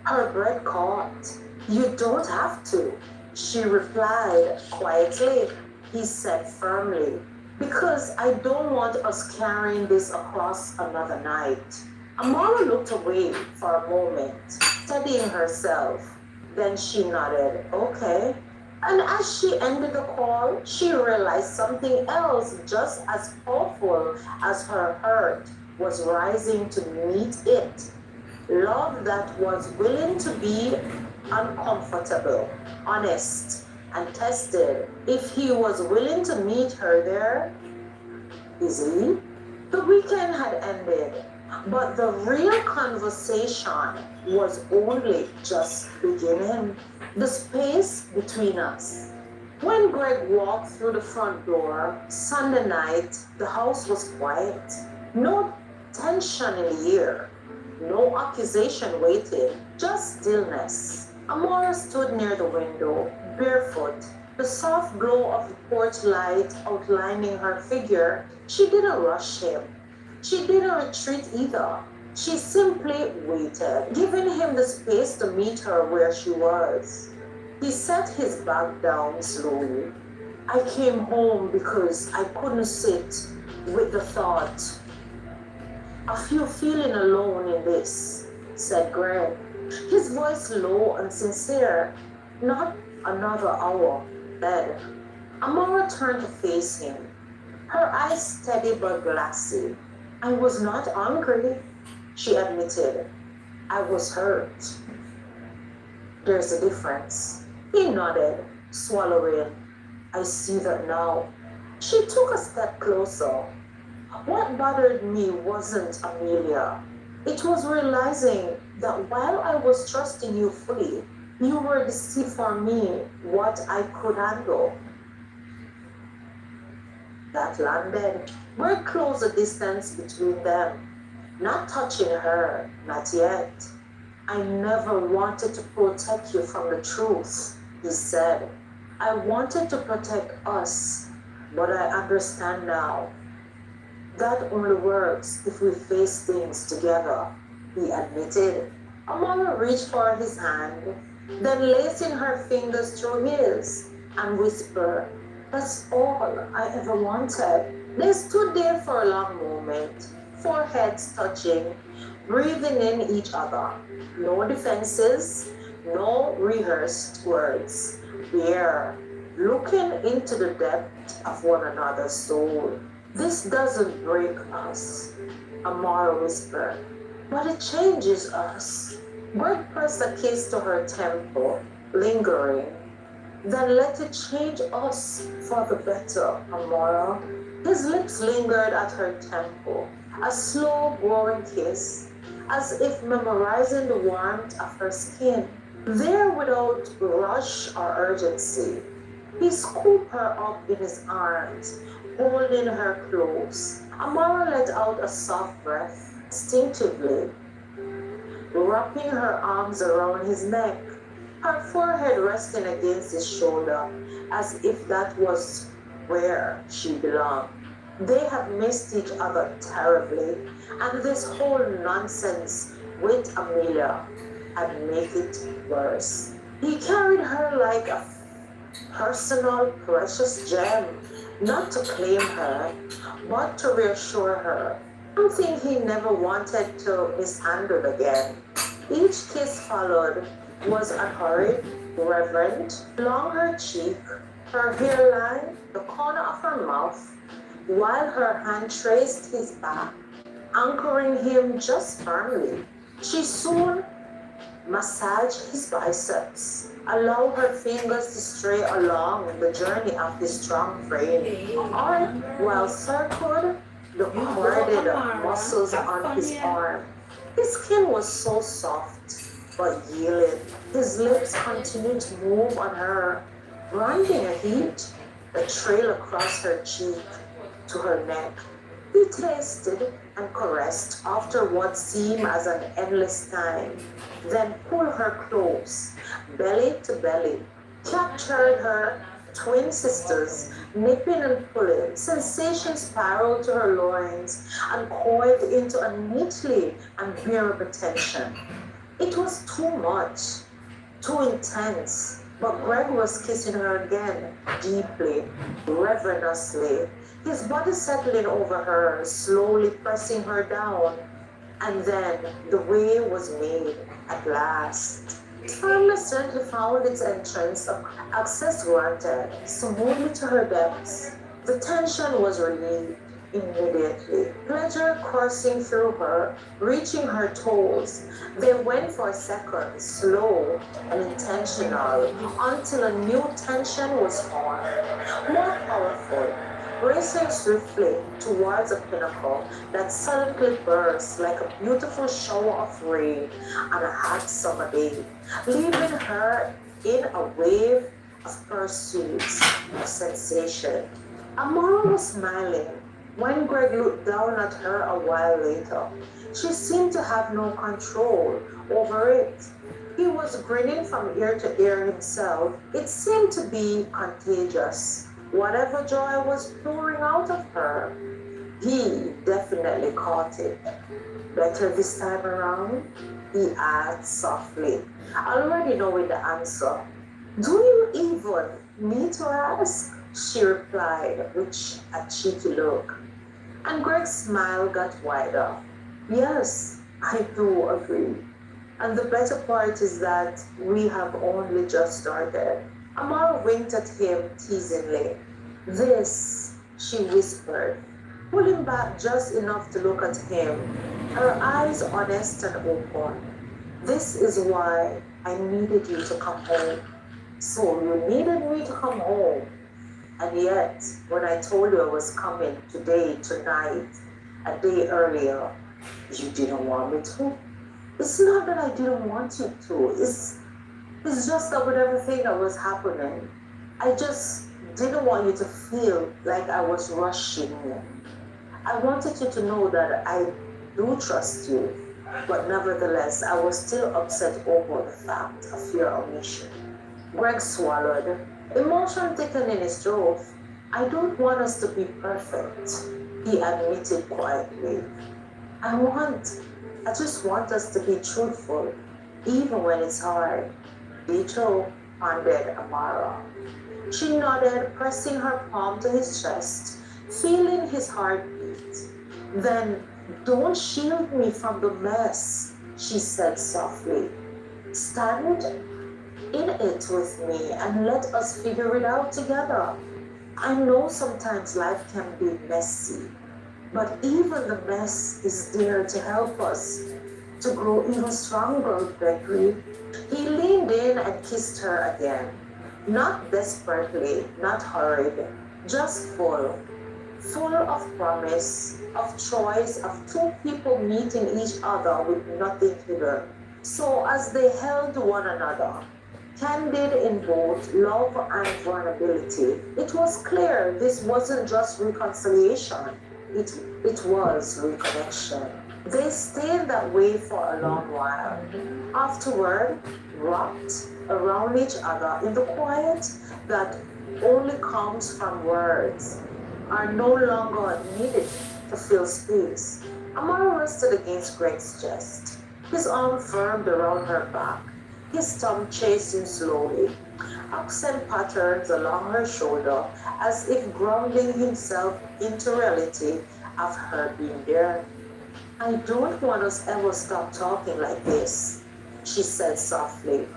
Her breath caught. You don't have to, she replied quietly. He said firmly, because I don't want us carrying this across another night. Amara looked away for a moment, steadying herself. Then she nodded, okay. And as she ended the call, she realized something else just as powerful as her hurt was rising to meet it. Love that was willing to be uncomfortable, honest, and tested. If he was willing to meet her there, is he? The weekend had ended, but the real conversation was only just beginning. The space between us. When Greg walked through the front door Sunday night, the house was quiet. No tension in the air, no accusation waiting, just stillness. Amara stood near the window, barefoot, the soft glow of the porch light outlining her figure. She didn't rush him. She didn't retreat either. She simply waited, giving him the space to meet her where she was. He set his bag down slowly, I came home because I couldn't sit with the thought of you feeling alone in this, said Greg, his voice low and sincere. Not another hour, then. Amara turned to face him, her eyes steady but glassy. I was not angry, she admitted. I was hurt. There's a difference. He nodded, swallowing. I see that now. She took a step closer. What bothered me wasn't Amelia. It was realizing that while I was trusting you fully, you were to see for me what I could handle. That landed. We're close a distance between them. Not touching her, not yet. I never wanted to protect you from the truth, he said. I wanted to protect us, but I understand now. That only works if we face things together, he admitted. Amara reached for his hand, then lacing her fingers through his and whispered, that's all I ever wanted. They stood there for a long moment, foreheads touching, breathing in each other. No defenses, no rehearsed words. Bare, looking into the depth of one another's soul. This doesn't break us, Amara whispered, but it changes us. Greg pressed a kiss to her temple, lingering. Then let it change us for the better, Amara. His lips lingered at her temple, a slow growing kiss, as if memorizing the warmth of her skin, there without rush or urgency. He scooped her up in his arms, holding her close. Amara let out a soft breath, instinctively, wrapping her arms around his neck, her forehead resting against his shoulder, as if that was where she belonged. They have missed each other terribly, and this whole nonsense with Amelia had made it worse. He carried her like a personal, precious gem, not to claim her, but to reassure her, something he never wanted to mishandle again. Each kiss followed was unhurried, reverent, along her cheek, her hairline, the corner of her mouth, while her hand traced his back, anchoring him just firmly. She soon massaged his biceps, allow her fingers to stray along the journey of his strong frame, or while circled the corded muscles on his arm. His skin was so soft, but yielded. His lips continued to move on her, grinding a heat that trailed across her cheek to her neck. He tasted and caressed after what seemed as an endless time, then pulled her close, belly to belly, captured her twin sisters, nipping and pulling. Sensation spiraled to her loins and coiled into a neatly unbearable tension. It was too much, too intense, but Greg was kissing her again, deeply, ravenously, his body settling over her, slowly pressing her down. And then the way was made at last. Firmness gently found its entrance, access granted, smoothly to her depths. The tension was relieved immediately. Pleasure coursing through her, reaching her toes. They went for a second, slow and intentional, until a new tension was formed, more powerful, racing swiftly towards a pinnacle that suddenly burst like a beautiful shower of rain on a hot summer day, leaving her in a wave of pursuits of sensation. Amara was smiling when Greg looked down at her a while later. She seemed to have no control over it. He was grinning from ear to ear himself. It seemed to be contagious. Whatever joy was pouring out of her, he definitely caught it. Better this time around? He asked softly, already knowing the answer. Do you even need to ask? she replied with a cheeky look. And Greg's smile got wider. Yes, I do agree. And the better part is that we have only just started. Amara winked at him teasingly. This, she whispered, pulling back just enough to look at him, her eyes honest and open. This is why I needed you to come home. So you needed me to come home. And yet, when I told you I was coming today, tonight, a day earlier, you didn't want me to. It's not that I didn't want you to. It's just that with everything that was happening, I just didn't want you to feel like I was rushing you. I wanted you to know that I do trust you, but nevertheless, I was still upset over the fact of your omission. Greg swallowed, emotion thickened in his throat. I don't want us to be perfect, he admitted quietly. I just want us to be truthful, even when it's hard. Dito pondered Amara. She nodded, pressing her palm to his chest, feeling his heartbeat. Then, don't shield me from the mess, she said softly. Stand in it with me and let us figure it out together. I know sometimes life can be messy, but even the mess is there to help us to grow even stronger, Gregory. He leaned in and kissed her again. Not desperately, not hurried, just full. Full of promise, of choice, of two people meeting each other with nothing hidden. So as they held one another, candid in both love and vulnerability, it was clear this wasn't just reconciliation, it was reconnection. They stayed that way for a long while. Afterward, rocked around each other in the quiet that only comes from words, are no longer needed to fill space. Amara rested against Greg's chest, his arm firmed around her back, his thumb chasing slowly, accent patterns along her shoulder as if grounding himself into reality of her being there. I don't want us ever stop talking like this, she said softly,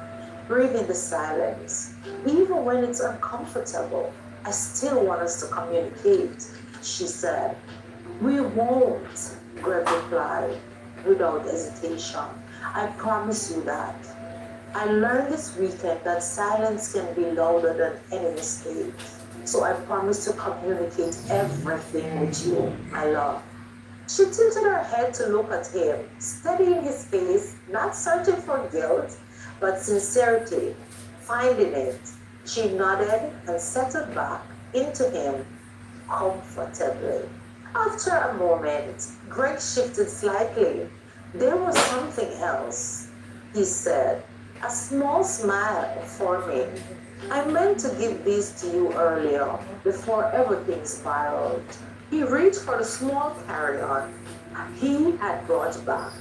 breathing the silence. Even when it's uncomfortable, I still want us to communicate, she said. We won't, Greg replied, without hesitation. I promise you that. I learned this weekend that silence can be louder than any mistake. So I promise to communicate everything with you, my love. She tilted her head to look at him, studying his face, not searching for guilt, but sincerity, finding it. She nodded and settled back into him comfortably. After a moment, Greg shifted slightly. There was something else, he said, a small smile forming. I meant to give these to you earlier, before everything spiraled. He reached for the small carry-on he had brought back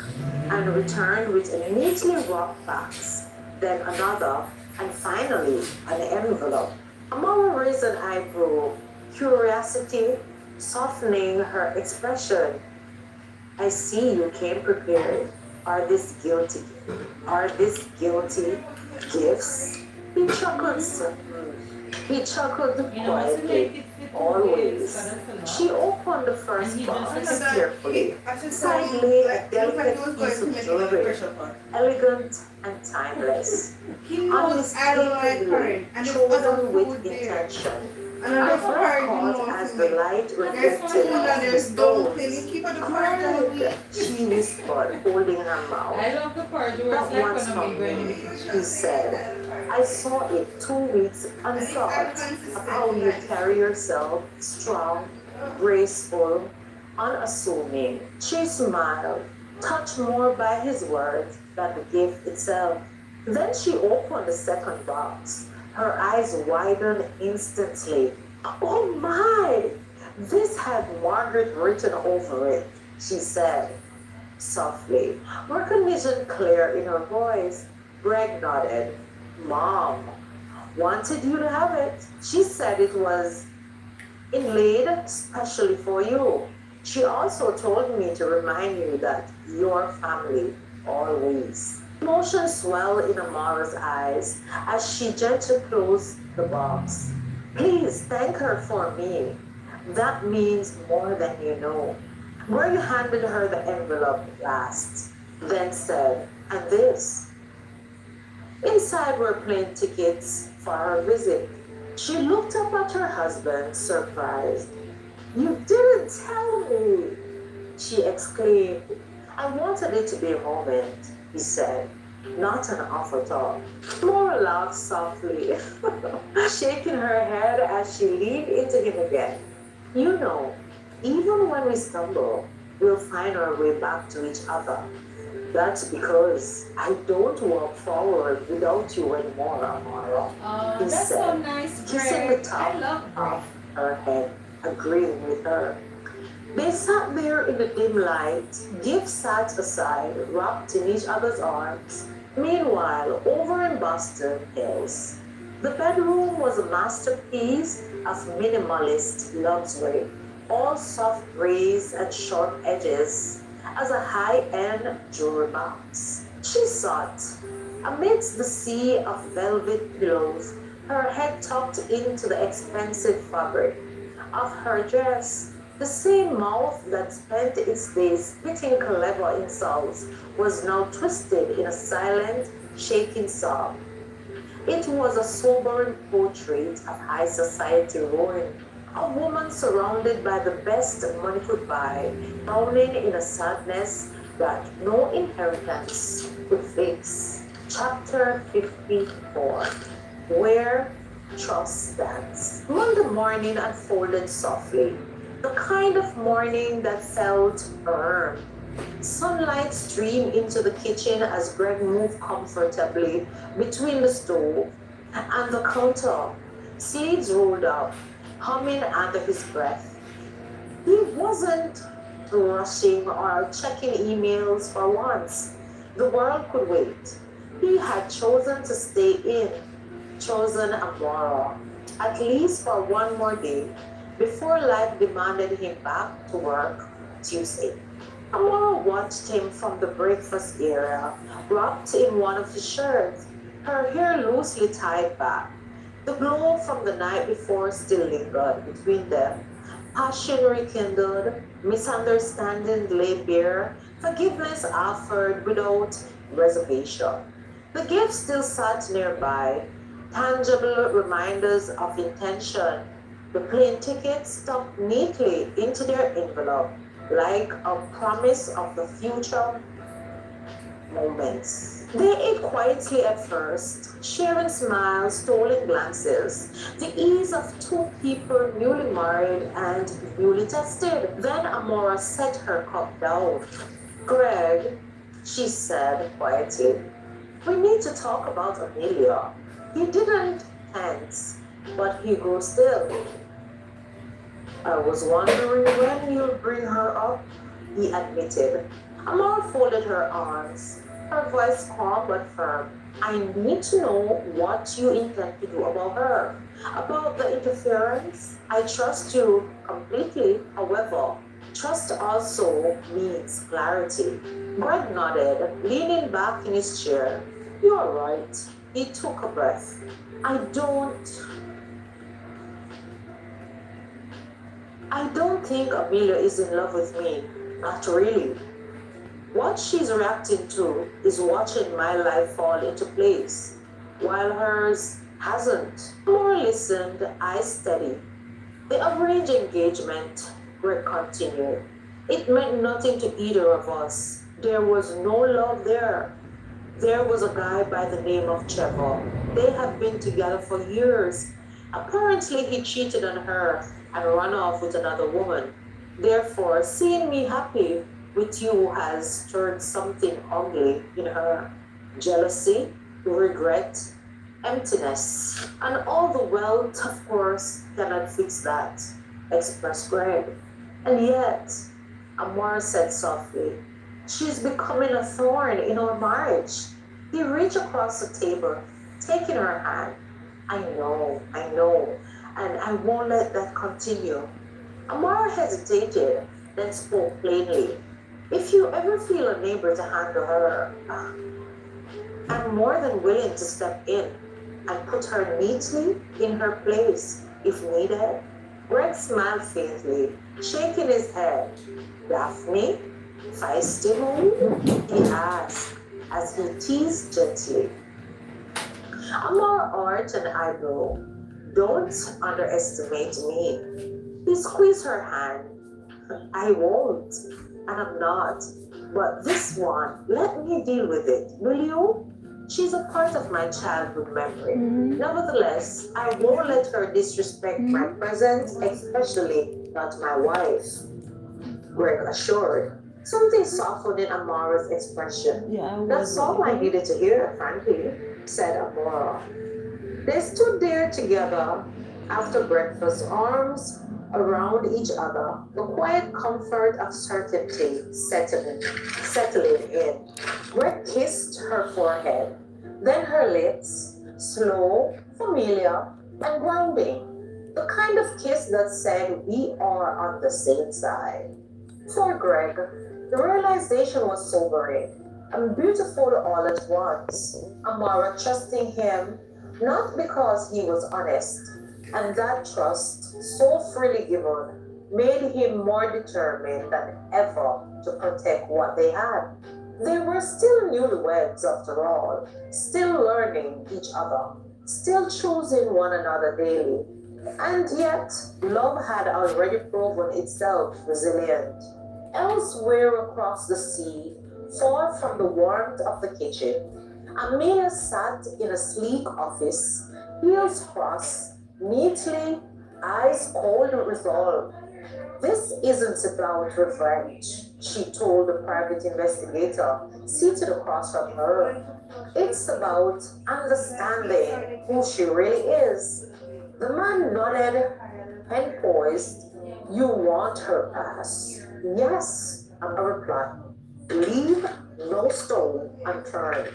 and returned with a neatly wrapped box, then another, and finally an envelope. Amara raised an eyebrow, curiosity softening her expression. I see you came prepared. Are these guilty? Are these guilty gifts? He chuckled. He chuckled quietly. Always. She opened the first box carefully. Inside lay a delicate piece of jewelry, elegant and timeless, unmistakably chosen with intention. Her breath caught as the light reflected off the stones. Greg, she whispered, holding her mouth. That one's from me, he said. I saw it 2 weeks and thought of how you carry yourself, strong, graceful, unassuming. She smiled, touched more by his words than the gift itself. Then she opened the second box. Her eyes widened instantly. Oh my! This had Margaret written over it, she said softly, recognition clear in her voice. Greg nodded. Mom wanted you to have it. She said it was inlaid specially for you. She also told me to remind you that your family always. Emotions swell in Amara's eyes as she gently closed the box. Please thank her for me. That means more than you know. Greg handed her the envelope last, then said, and this. Inside were plane tickets for her visit. She looked up at her husband, surprised. You didn't tell me, she exclaimed. I wanted it to be a moment, he said, not an afterthought. Laura laughed softly, shaking her head as she leaned into him again. You know, even when we stumble, we'll find our way back to each other. That's because I don't walk forward without you anymore, Amara. Oh, He that's said, so nice, kissing the Greg. top I love Greg. of her head, agreeing with her. They sat there in the dim light, gifts sat aside, wrapped in each other's arms. Meanwhile, over in Boston Hills, the bedroom was a masterpiece of minimalist luxury, all soft grays and sharp edges, as a high-end jewelry box. She sat amidst the sea of velvet pillows, her head tucked into the expensive fabric of her dress. The same mouth that spent its days spitting clever insults was now twisted in a silent, shaking sob. It was a sobering portrait of high society ruin. A woman surrounded by the best money could buy, drowning in a sadness that no inheritance could fix. Chapter 54, Where Trust Stands. Monday morning unfolded softly, the kind of morning that felt earned. Sunlight streamed into the kitchen as Greg moved comfortably between the stove and the counter. Sleeves rolled up, humming under his breath. He wasn't rushing or checking emails for once. The world could wait. He had chosen to stay in, chosen Amora, at least for one more day before life demanded him back to work Tuesday. Amora watched him from the breakfast area, wrapped in one of his shirts, her hair loosely tied back. The glow from the night before still lingered between them. Passion rekindled, misunderstanding laid bare, forgiveness offered without reservation. The gift still sat nearby, tangible reminders of intention. The plane tickets stuck neatly into their envelope, like a promise of the future moments. They ate quietly at first, sharing smiles, stolen glances, the ease of two people newly married and newly tested. Then Amora set her cup down. Greg, she said quietly, we need to talk about Amelia. He didn't tense, but he grew still. I was wondering when you'll bring her up, he admitted. Amara folded her arms, her voice calm but firm. I need to know what you intend to do about her. About the interference, I trust you completely. However, trust also needs clarity. Greg nodded, leaning back in his chair. You're right. He took a breath. I don't think Amelia is in love with me. Not really. What she's reacting to is watching my life fall into place, while hers hasn't. More listened, eyes steady. The arranged engagement, Greg continued. It meant nothing to either of us. There was no love there. There was a guy by the name of Trevor. They have been together for years. Apparently, he cheated on her and ran off with another woman. Therefore, seeing me happy with you has stirred something ugly in her. Jealousy, regret, emptiness, and all the wealth, of course, cannot fix that, expressed Greg. And yet, Amar said softly, she's becoming a thorn in our marriage. He reached across the table, taking her hand. I know. and I won't let that continue. Amara hesitated, then spoke plainly. If you ever feel unable to handle her, I'm more than willing to step in and put her neatly in her place if needed. Greg smiled faintly, shaking his head. Daphne, feisty mood? He asked as he teased gently. Amar arched an eyebrow. Don't underestimate me. He squeezed her hand. I won't, and I'm not. But this one, let me deal with it, will you? She's a part of my childhood memory. Nevertheless, I won't let her disrespect my present, especially not my wife. Greg assured. Something softened in Amara's expression. Yeah, That's all I needed to hear, frankly, said Amara. They stood there together after breakfast, arms around each other, the quiet comfort of certainty settling in. Greg kissed her forehead, then her lips, slow, familiar, and grounding. The kind of kiss that said, we are on the same side. For Greg, the realization was sobering and beautiful all at once. Amara trusting him, not because he was honest, and that trust, so freely given, made him more determined than ever to protect what they had. They were still newlyweds after all, still learning each other, still choosing one another daily. And yet, love had already proven itself resilient. Elsewhere across the sea, far from the warmth of the kitchen, Amelia sat in a sleek office, heels crossed, neatly, eyes cold resolve. This isn't about revenge, she told the private investigator seated across from her. It's about understanding who she really is. The man nodded, pen poised. You want her pass? Yes, Anna replied. Leave no stone unturned.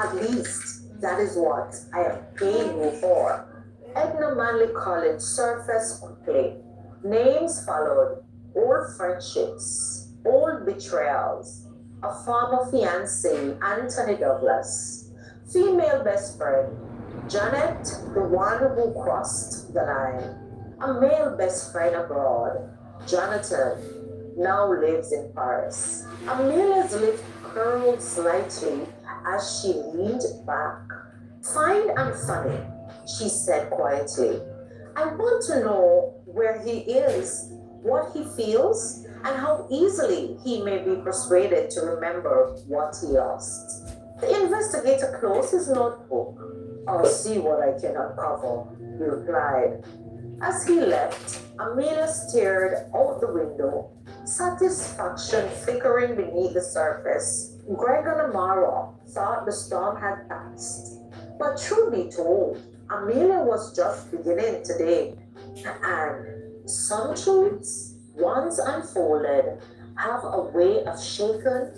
At least that is what I am paying you for. Edna Manley College surfaced quickly. Names followed, old friendships, old betrayals. A former fiancé, Anthony Douglas. Female best friend, Janet, the one who crossed the line. A male best friend abroad, Jonathan, now lives in Paris. Amelia's lip curled slightly as she leaned back. Fine and funny, she said quietly. I want to know where he is, what he feels, and how easily he may be persuaded to remember what he lost. The investigator closed his notebook. I'll see what I can uncover, he replied. As he left, Amelia stared out the window, satisfaction flickering beneath the surface. Greg and Amara thought the storm had passed. But truth be told, Amelia was just beginning today. And some truths, once unfolded, have a way of shaking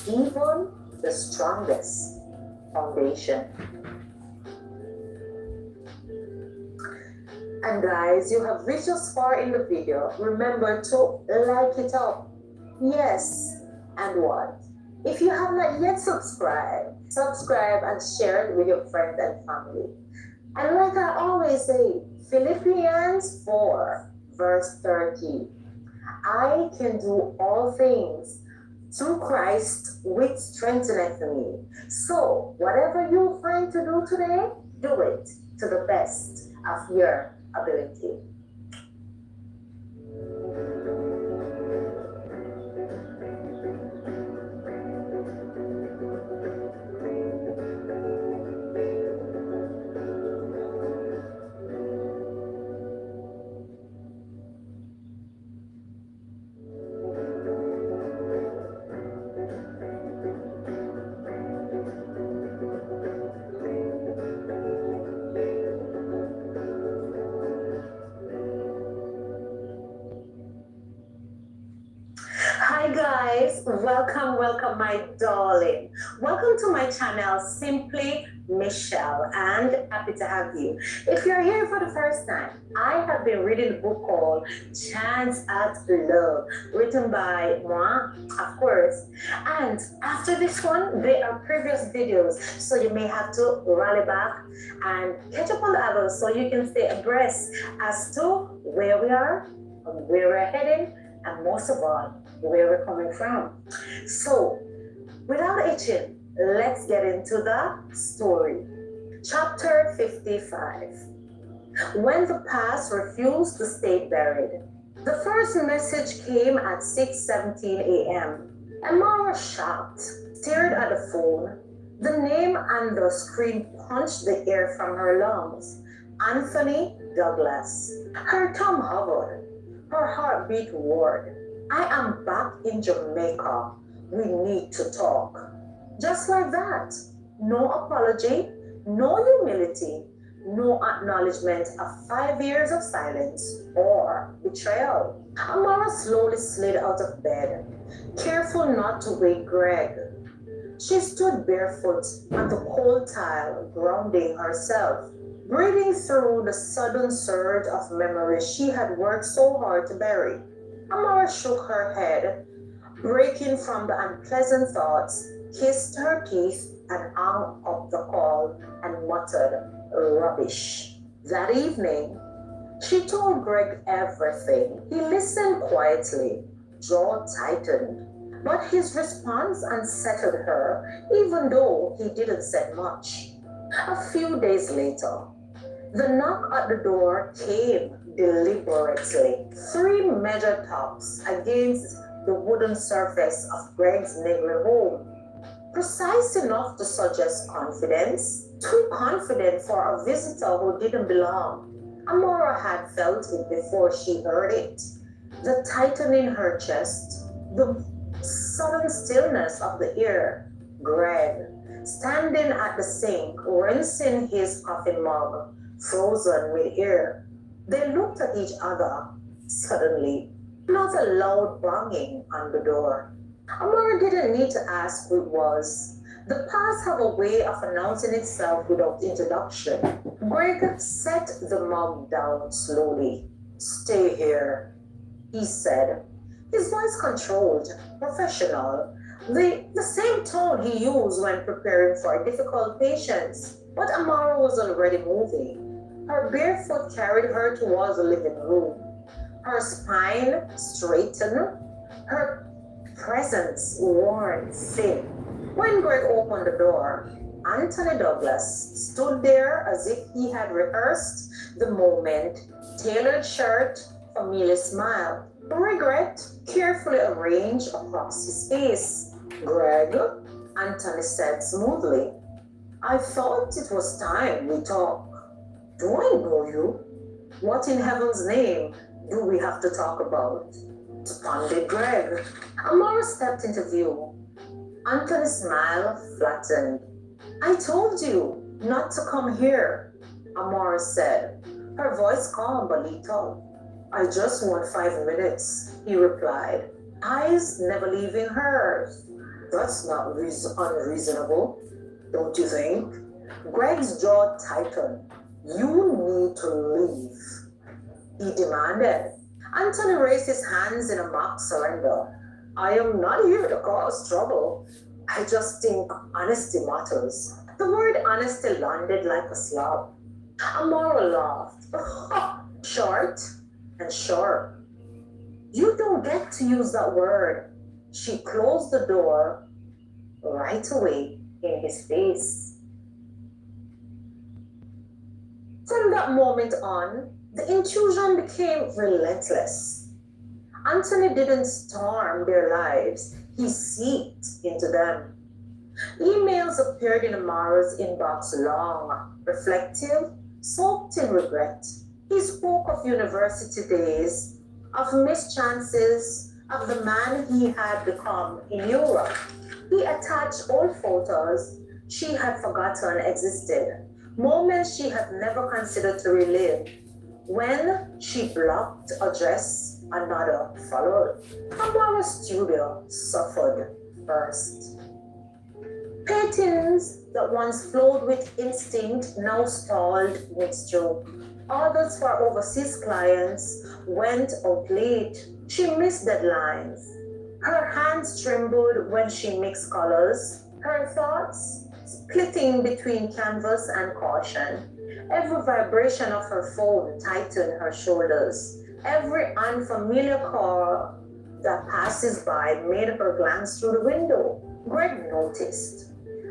even the strongest foundation. And guys, you have reached us far in the video. Remember to like it up. Yes, and what? If you have not yet subscribed, subscribe and share it with your friends and family. And like I always say, Philippians 4, verse 30. I can do all things through Christ which strengtheneth me. So, whatever you find to do today, do it to the best of your ability. Hi guys, welcome, my darling. Welcome to my channel, Simply Michelle, and happy to have you. If you're here for the first time, I have been reading a book called Chance at Love, written by moi, of course. And after this one, there are previous videos, so you may have to rally back and catch up on the others so you can stay abreast as to where we are, where we're heading, and most of all, where we're coming from. So, without itching, let's get into the story. Chapter 55. When the past refused to stay buried. The first message came at 6:17 a.m. Amara shocked, stared at the phone. The name on the screen punched the air from her lungs. Anthony Douglas. Her tongue hovered. Her heartbeat roared. I am back in Jamaica. We need to talk. Just like that. No apology, no humility, no acknowledgement of 5 years of silence or betrayal. Amara slowly slid out of bed, careful not to wake Greg. She stood barefoot on the cold tile, grounding herself, breathing through the sudden surge of memories she had worked so hard to bury. Amara shook her head, breaking from the unpleasant thoughts, kissed her teeth, and hung up the call and muttered, rubbish. That evening, she told Greg everything. He listened quietly, jaw tightened, but his response unsettled her, even though he didn't say much. A few days later, the knock at the door came deliberately. 3 measured taps against the wooden surface of Greg's neighborhood home. Precise enough to suggest confidence, too confident for a visitor who didn't belong. Amara had felt it before she heard it. The tightening in her chest, the sudden stillness of the air. Greg, standing at the sink, rinsing his coffee mug, frozen mid-air. They looked at each other. Suddenly, not a loud banging on the door. Amara didn't need to ask who it was. The past have a way of announcing itself without introduction. Greg set the mug down slowly. Stay here, he said. His voice controlled, professional, the same tone he used when preparing for a difficult patient. But Amara was already moving. Her bare foot carried her towards the living room. Her spine straightened, her presence worn thin. When Greg opened the door, Anthony Douglas stood there as if he had rehearsed the moment, tailored shirt, familiar smile. Regret carefully arranged across his face. Greg, Anthony said smoothly, I thought it was time we talked. Do I know you? What in heaven's name do we have to talk about? Responded Greg. Amara stepped into view. Anthony's smile flattened. I told you not to come here, Amara said, her voice calm but little. I just want 5 minutes, he replied, eyes never leaving hers. That's not unreasonable, don't you think? Greg's jaw tightened. You need to leave, he demanded. Anthony raised his hands in a mock surrender. I am not here to cause trouble. I just think honesty matters. The word honesty landed like a slap. Amara laughed. Short and sharp. You don't get to use that word. She closed the door right away in his face. From that moment on, the intrusion became relentless. Anthony didn't storm their lives, he seeped into them. Emails appeared in Amara's inbox long, reflective, soaked in regret. He spoke of university days, of missed chances, of the man he had become in Europe. He attached old photos she had forgotten existed, moments she had never considered to relive. When she blocked a dress, another followed. Amara's studio suffered first. Paintings that once flowed with instinct now stalled mid-stroke. Orders for overseas clients went out late. She missed deadlines. Her hands trembled when she mixed colors, her thoughts splitting between canvas and caution. Every vibration of her phone tightened her shoulders. Every unfamiliar car that passes by made her glance through the window. Greg noticed.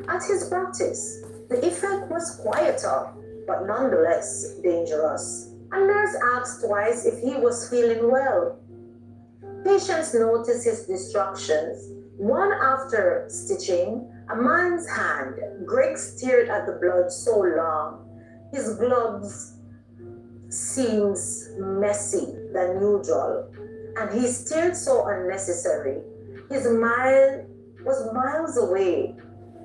At his practice, the effect was quieter, but nonetheless dangerous. A nurse asked twice if he was feeling well. Patients noticed his distractions. One after stitching a man's hand, Greg stared at the blood so long. His gloves seems messy than usual, and he stared so unnecessary. His mind was miles away.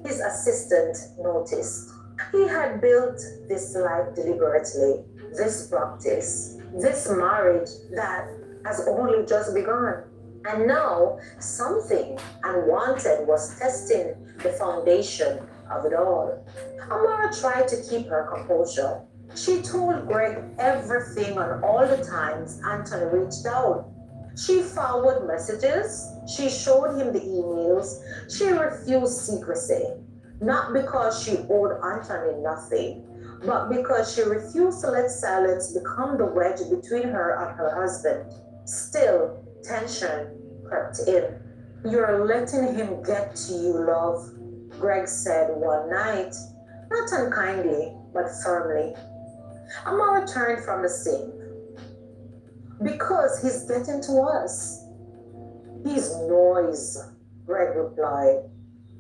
His assistant noticed. He had built this life deliberately, this practice, this marriage that has only just begun. And now something unwanted was testing the foundation of it all. Amara tried to keep her composure. She told Greg everything on all the times Anthony reached out. She forwarded messages, she showed him the emails, she refused secrecy. Not because she owed Anthony nothing, but because she refused to let silence become the wedge between her and her husband. Still, tension crept in. "You're letting him get to you, love," Greg said one night, not unkindly, but firmly. Amara turned from the sink. "Because he's getting to us." "He's noise," Greg replied.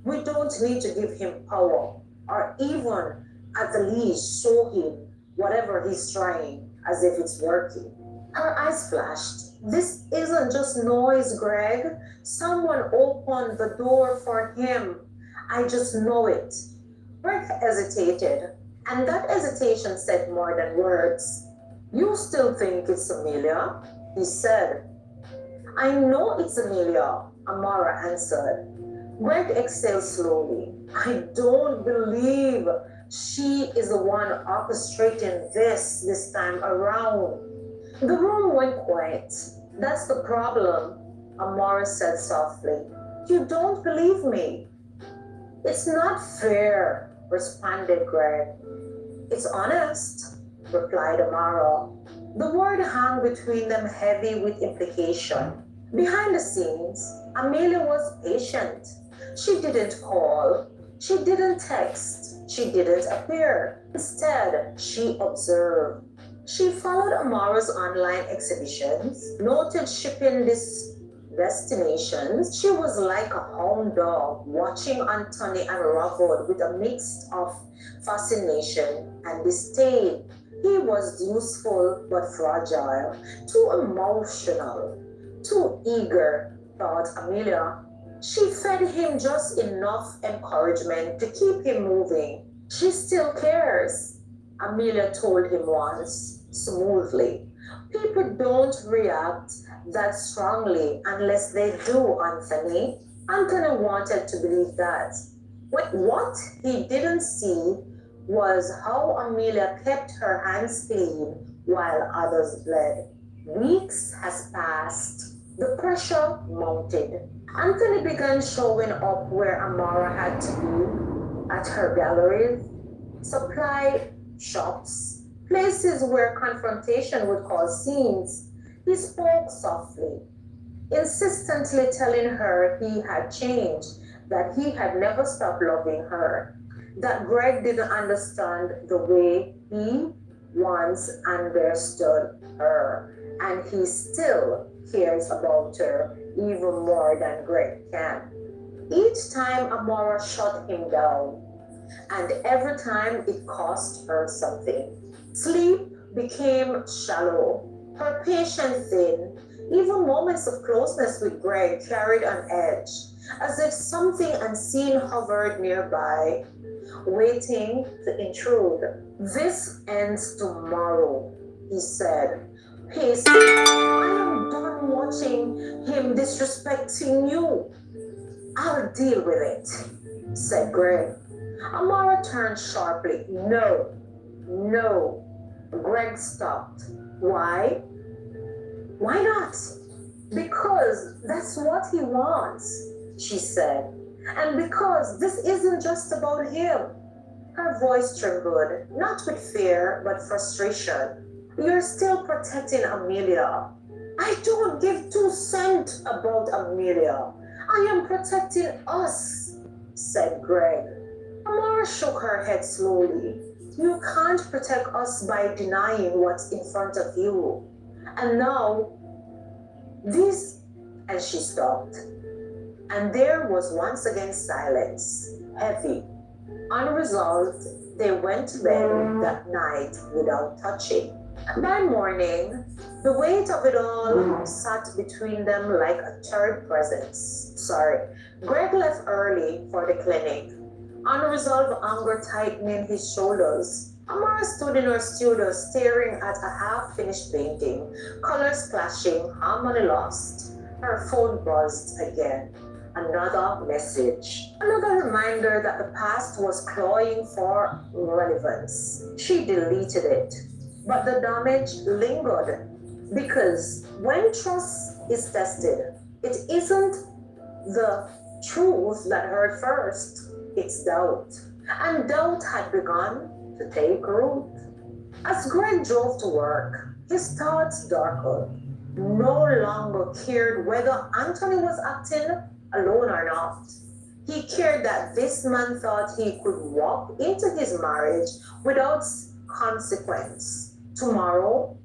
"We don't need to give him power, or even at the least show him whatever he's trying, as if it's working." Her eyes flashed. "This isn't just noise, Greg. Someone opened the door for him. I just know it." Greg hesitated, and that hesitation said more than words. "You still think it's Amelia?" he said. "I know it's Amelia," Amara answered. Greg exhaled slowly. "I don't believe she is the one orchestrating this time around." The room went quiet. "That's the problem," Amara said softly. "You don't believe me." "It's not fair," responded Greg. "It's honest," replied Amara. The word hung between them heavy with implication. Behind the scenes, Amelia was patient. She didn't call, she didn't text, she didn't appear. Instead, she observed. She followed Amara's online exhibitions, noted shipping destinations. She was like a hound dog watching Anthony unraveled with a mix of fascination and disdain. He was useful but fragile, too emotional, too eager, thought Amelia. She fed him just enough encouragement to keep him moving. "She still cares," Amelia told him once, smoothly. "People don't react that strongly unless they do, Anthony." Anthony wanted to believe that. What he didn't see was how Amelia kept her hands clean while others bled. Weeks has passed. The pressure mounted. Anthony began showing up where Amara had to be, at her galleries, supply shops, places where confrontation would cause scenes. He spoke softly, insistently telling her he had changed, that he had never stopped loving her, that Greg didn't understand the way he once understood her, and he still cares about her even more than Greg can. Each time Amara shut him down, and every time it cost her something. Sleep became shallow, her patience thin. Even moments of closeness with Greg carried an edge, as if something unseen hovered nearby, waiting to intrude. "This ends tomorrow," he said. "Peace. I am done watching him disrespecting you. I'll deal with it." said Greg. Amara turned sharply. No, no. Greg stopped. Why? Why not? Because that's what he wants, she said. And because this isn't just about him. Her voice trembled, not with fear, but frustration. You're still protecting Amelia. I don't give 2 cents about Amelia. I am protecting us, said Greg. Amara shook her head slowly. You can't protect us by denying what's in front of you. And now, this, and she stopped. And there was once again silence, heavy, unresolved. They went to bed that night without touching. By morning, the weight of it all sat between them like a third presence. Greg left early for the clinic, unresolved anger tightening his shoulders. Amara stood in her studio staring at a half-finished painting, colors clashing, harmony lost. Her phone buzzed again. Another message. Another reminder that the past was clawing for relevance. She deleted it. But the damage lingered. Because when trust is tested, it isn't the truth that hurt first, it's doubt. And doubt had begun to take root. As Greg drove to work, his thoughts darkened. No longer cared whether Anthony was acting alone or not. He cared that this man thought he could walk into his marriage without consequence. Tomorrow,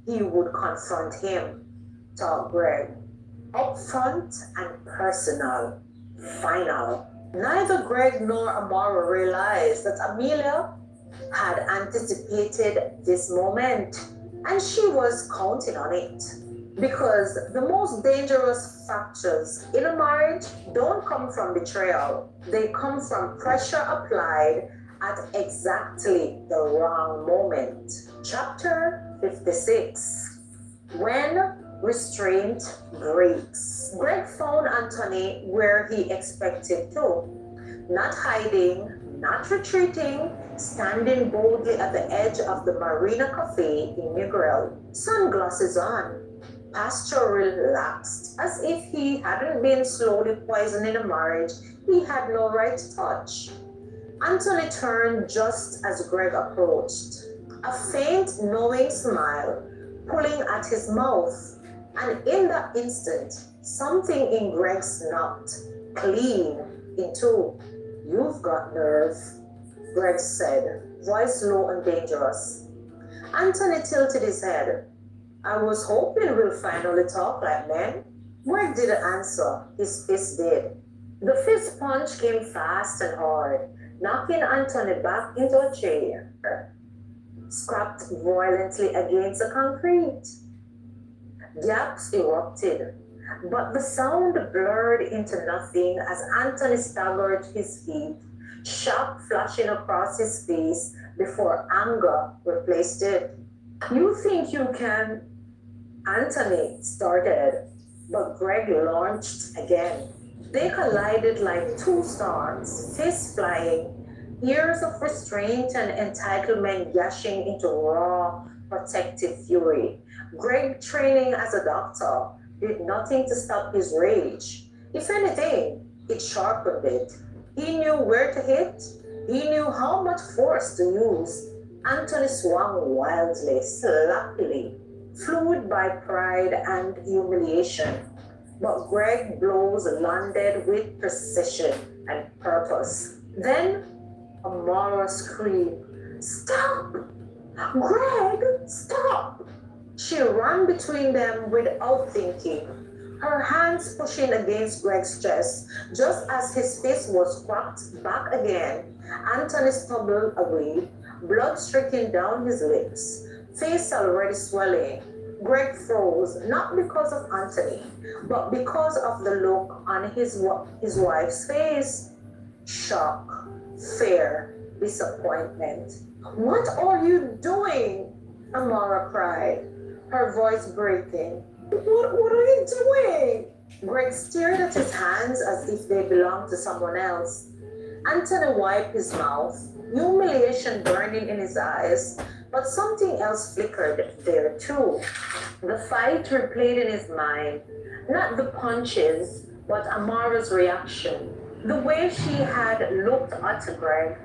he would confront him, thought Greg. Upfront and personal. Final. Neither Greg nor Amara realized that Amelia had anticipated this moment, and she was counting on it. Because the most dangerous fractures in a marriage don't come from betrayal. They come from pressure applied at exactly the wrong moment. Chapter 56. When restraint breaks. Greg found Anthony where he expected to. Not hiding, not retreating, standing boldly at the edge of the Marina Cafe in Miguel, sunglasses on. Pastor relaxed, as if he hadn't been slowly poisoning a marriage he had no right to touch. Anthony turned just as Greg approached, a faint, knowing smile pulling at his mouth, and in that instant, something in Greg snapped clean in two. You've got nerve, Greg said, voice low and dangerous. Anthony tilted his head. I was hoping we'll finally talk like men. Greg didn't answer. His fist did. The fist punch came fast and hard, knocking Anthony back into a chair, scrapped violently against the concrete. Gaps erupted, but the sound blurred into nothing as Anthony staggered to his feet, shock flashing across his face before anger replaced it. You think you can? Anthony started, but Greg launched again. They collided like two stars, fists flying, years of restraint and entitlement gashing into raw, protective fury. Greg, training as a doctor, did nothing to stop his rage. If anything, it sharpened it. He knew where to hit. He knew how much force to use. Anthony swung wildly, sloppily, fluid by pride and humiliation. But Greg's blows landed with precision and purpose. Then Amara screamed, "Stop! Greg, stop!" She ran between them without thinking, her hands pushing against Greg's chest. Just as his fist was cracked back again, Anthony stumbled away, blood streaking down his lips, face already swelling. Greg froze, not because of Anthony, but because of the look on his wife's face. Shock, fear, disappointment. "What are you doing?" Amara cried, her voice breaking. What are you doing?" Greg stared at his hands as if they belonged to someone else. Anthony wiped his mouth, humiliation burning in his eyes, but something else flickered there too. The fight replayed in his mind, not the punches, but Amara's reaction. The way she had looked at Greg,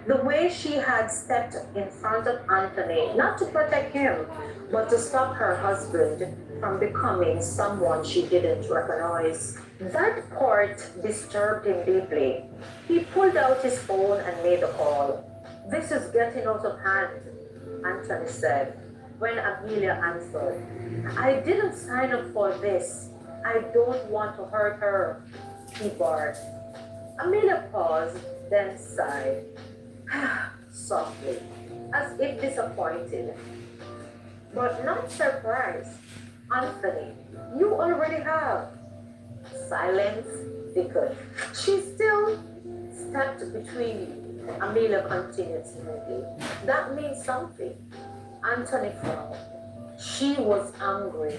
the way she had stepped in front of Anthony, not to protect him, but to stop her husband from becoming someone she didn't recognize. That part disturbed him deeply. He pulled out his phone and made a call. This is getting out of hand, Anthony said when Amelia answered. I didn't sign up for this. I don't want to hurt her, he barked. Amelia paused, then sighed softly, as if disappointed, but not surprised. Anthony, you already have. Silence thickened. She still stepped between you. Amelia continued smoothly. That means something. Anthony frowned. She was angry.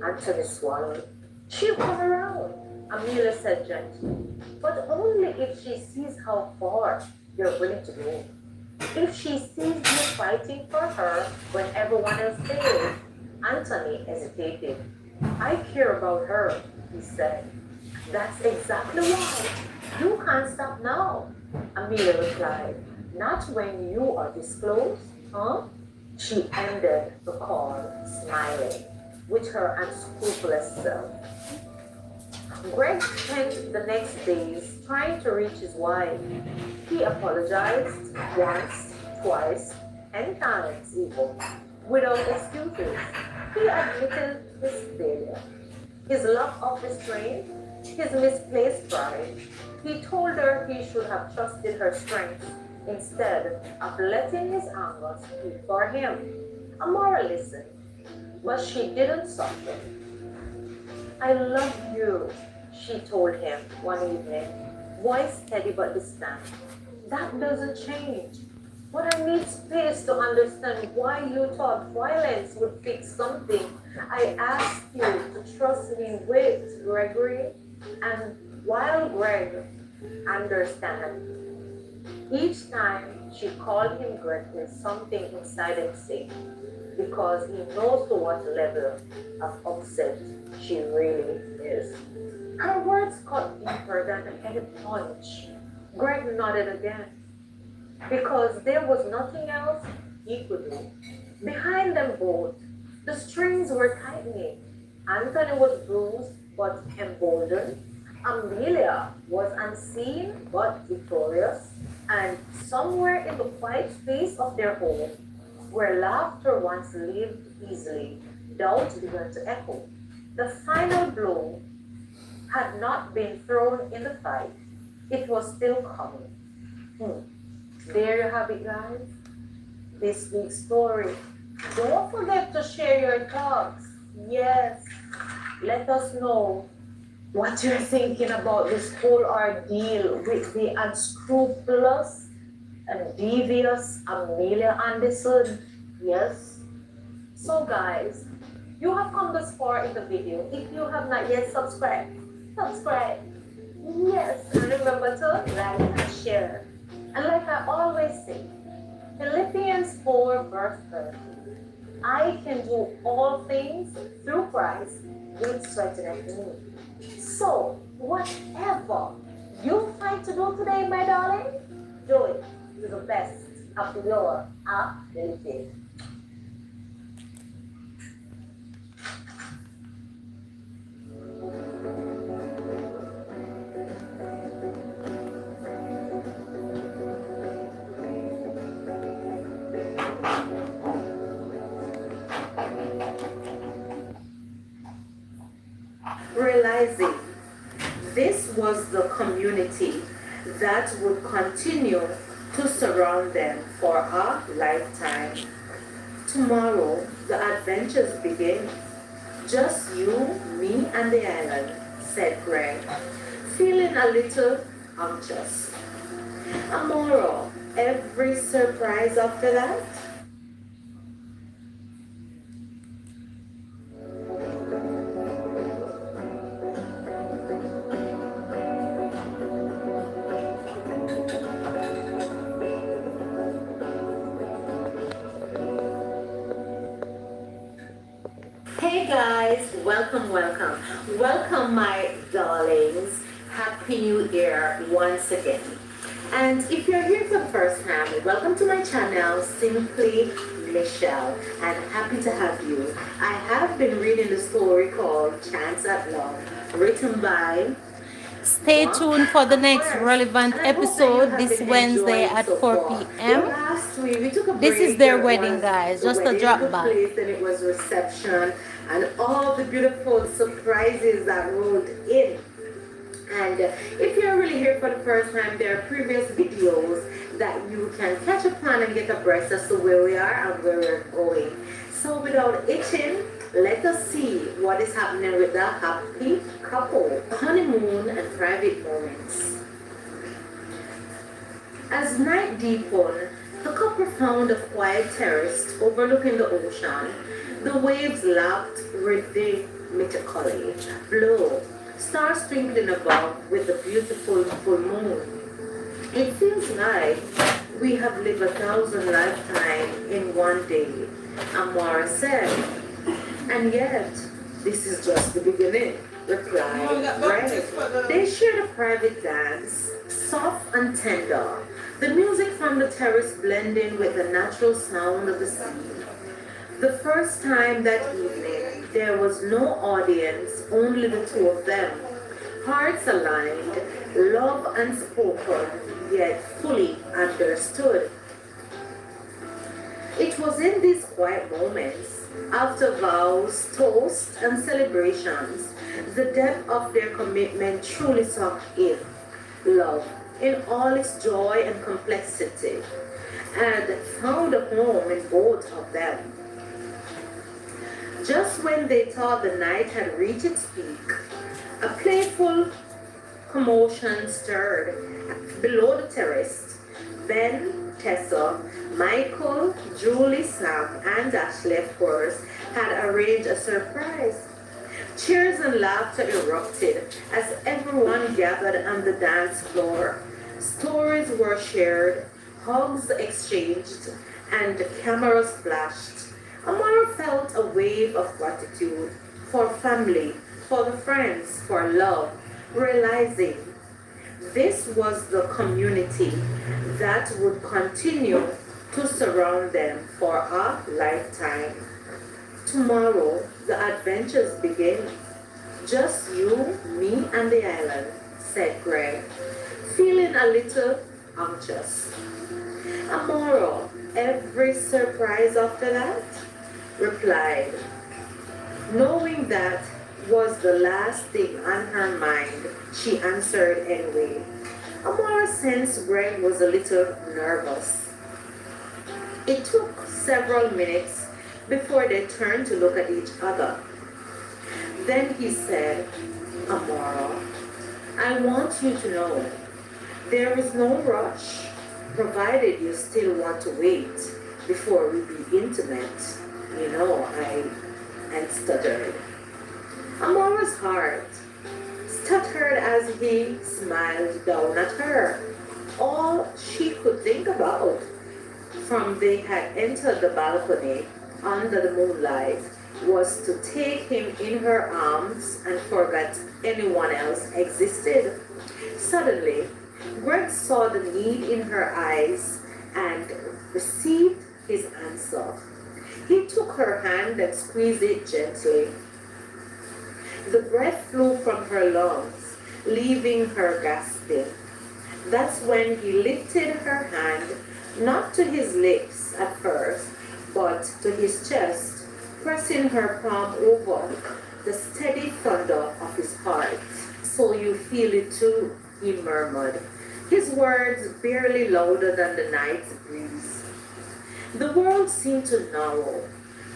Anthony swallowed. She'll come around, Amelia said gently, but only if she sees how far you're willing to go. If she sees you fighting for her when everyone else fails. Anthony hesitated. I care about her, he said. That's exactly why. You can't stop now, Amelia replied. Not when you are this close, huh? She ended the call, smiling, with her unscrupulous self. Greg spent the next days trying to reach his wife. He apologized once, twice, 10 times even, without excuses. He admitted his failure, his lack of restraint, his misplaced pride. He told her he should have trusted her strength instead of letting his anger speak for him. Amara listened, but she didn't soften. I love you, she told him one evening, voice steady but distant. That doesn't change. But I need space to understand why you thought violence would fix something I asked you to trust me with, Gregory. And while Greg understands, each time she called him Greg, there's something inside him saying, because he knows to what level of upset she really is. Her words cut deeper than any punch. Greg nodded again, because there was nothing else he could do. Behind them both, the strings were tightening. Anthony was bruised but emboldened. Amelia was unseen but victorious. And somewhere in the quiet space of their home, where laughter once lived easily, doubt began to echo. The final blow had not been thrown in the fight. It was still coming. There you have it, guys. This week's story. Don't forget to share your thoughts. Yes, let us know what you're thinking about this whole ordeal with the unscrupulous and devious Amelia Anderson. Yes. So guys, you have come this far in the video. If you have not yet subscribed, subscribe. Yes, and remember to like and share. And like I always say, Philippians 4 verse 30, I can do all things through Christ which strengtheneth me. So, whatever you find to do today, my darling, do it to the best of your ability. Realizing this was the community that would continue to surround them for a lifetime. Tomorrow, the adventures begin. Just you, me, and the island, said Greg, feeling a little anxious. Tomorrow, every surprise after that? guys, welcome, welcome. Welcome, my darlings. Happy New Year once again. And if you're here for the first time, welcome to my channel, Simply Michelle, and happy to have you. I have been reading the story called Chance at Love, written by Stay tuned for the next relevant and I hope that you episode have this been Wednesday enjoying at so 4 far. p.m. Last week we took a break. This is their There wedding, was guys. the Just a wedding drop took back. place, then it was reception, and all the beautiful surprises that rolled in. And if you're really here for the first time, there are previous videos that you can catch up on and get abreast as to where we are and where we're going. So without itching, let us see what is happening with the happy couple, honeymoon and private moments. As night deepened, the couple found a quiet terrace overlooking the ocean. The waves lapped rhythmically, below, stars twinkling above with the beautiful full moon. It feels like we have lived 1,000 lifetimes in one day, Amara said. And yet, this is just the beginning, replied Greg. They shared a private dance, soft and tender, the music from the terrace blending with the natural sound of the sea. The first time that evening, there was no audience, only the two of them. Hearts aligned, love unspoken, yet fully understood. It was in these quiet moments, after vows, toasts, and celebrations, the depth of their commitment truly sunk in. Love, in all its joy and complexity, and found a home in both of them. Just when they thought the night had reached its peak, a playful commotion stirred below the terrace. Ben, Tessa, Michael, Julie, Sam, and Ashley, of course, had arranged a surprise. Cheers and laughter erupted as everyone gathered on the dance floor. Stories were shared, hugs exchanged, and cameras flashed. Amara felt a wave of gratitude for family, for the friends, for love, realizing this was the community that would continue to surround them for a lifetime. Tomorrow, the adventures begin. Just you, me, and the island, said Greg, feeling a little anxious. Amara, every surprise after that? Replied, knowing that was the last thing on her mind, she answered anyway. Amara sensed Greg was a little nervous. It took several minutes before they turned to look at each other. Then he said, Amara, I want you to know there is no rush, provided you still want to wait before we be intimate. You know, I stuttered. Amara's heart stuttered as he smiled down at her. All she could think about from they had entered the balcony under the moonlight was to take him in her arms and forget anyone else existed. Suddenly, Greg saw the need in her eyes and received his answer. He took her hand and squeezed it gently. The breath flew from her lungs, leaving her gasping. That's when he lifted her hand, not to his lips at first, but to his chest, pressing her palm over the steady thunder of his heart. So you feel it too, he murmured, his words barely louder than the night's breeze. The world seemed to narrow,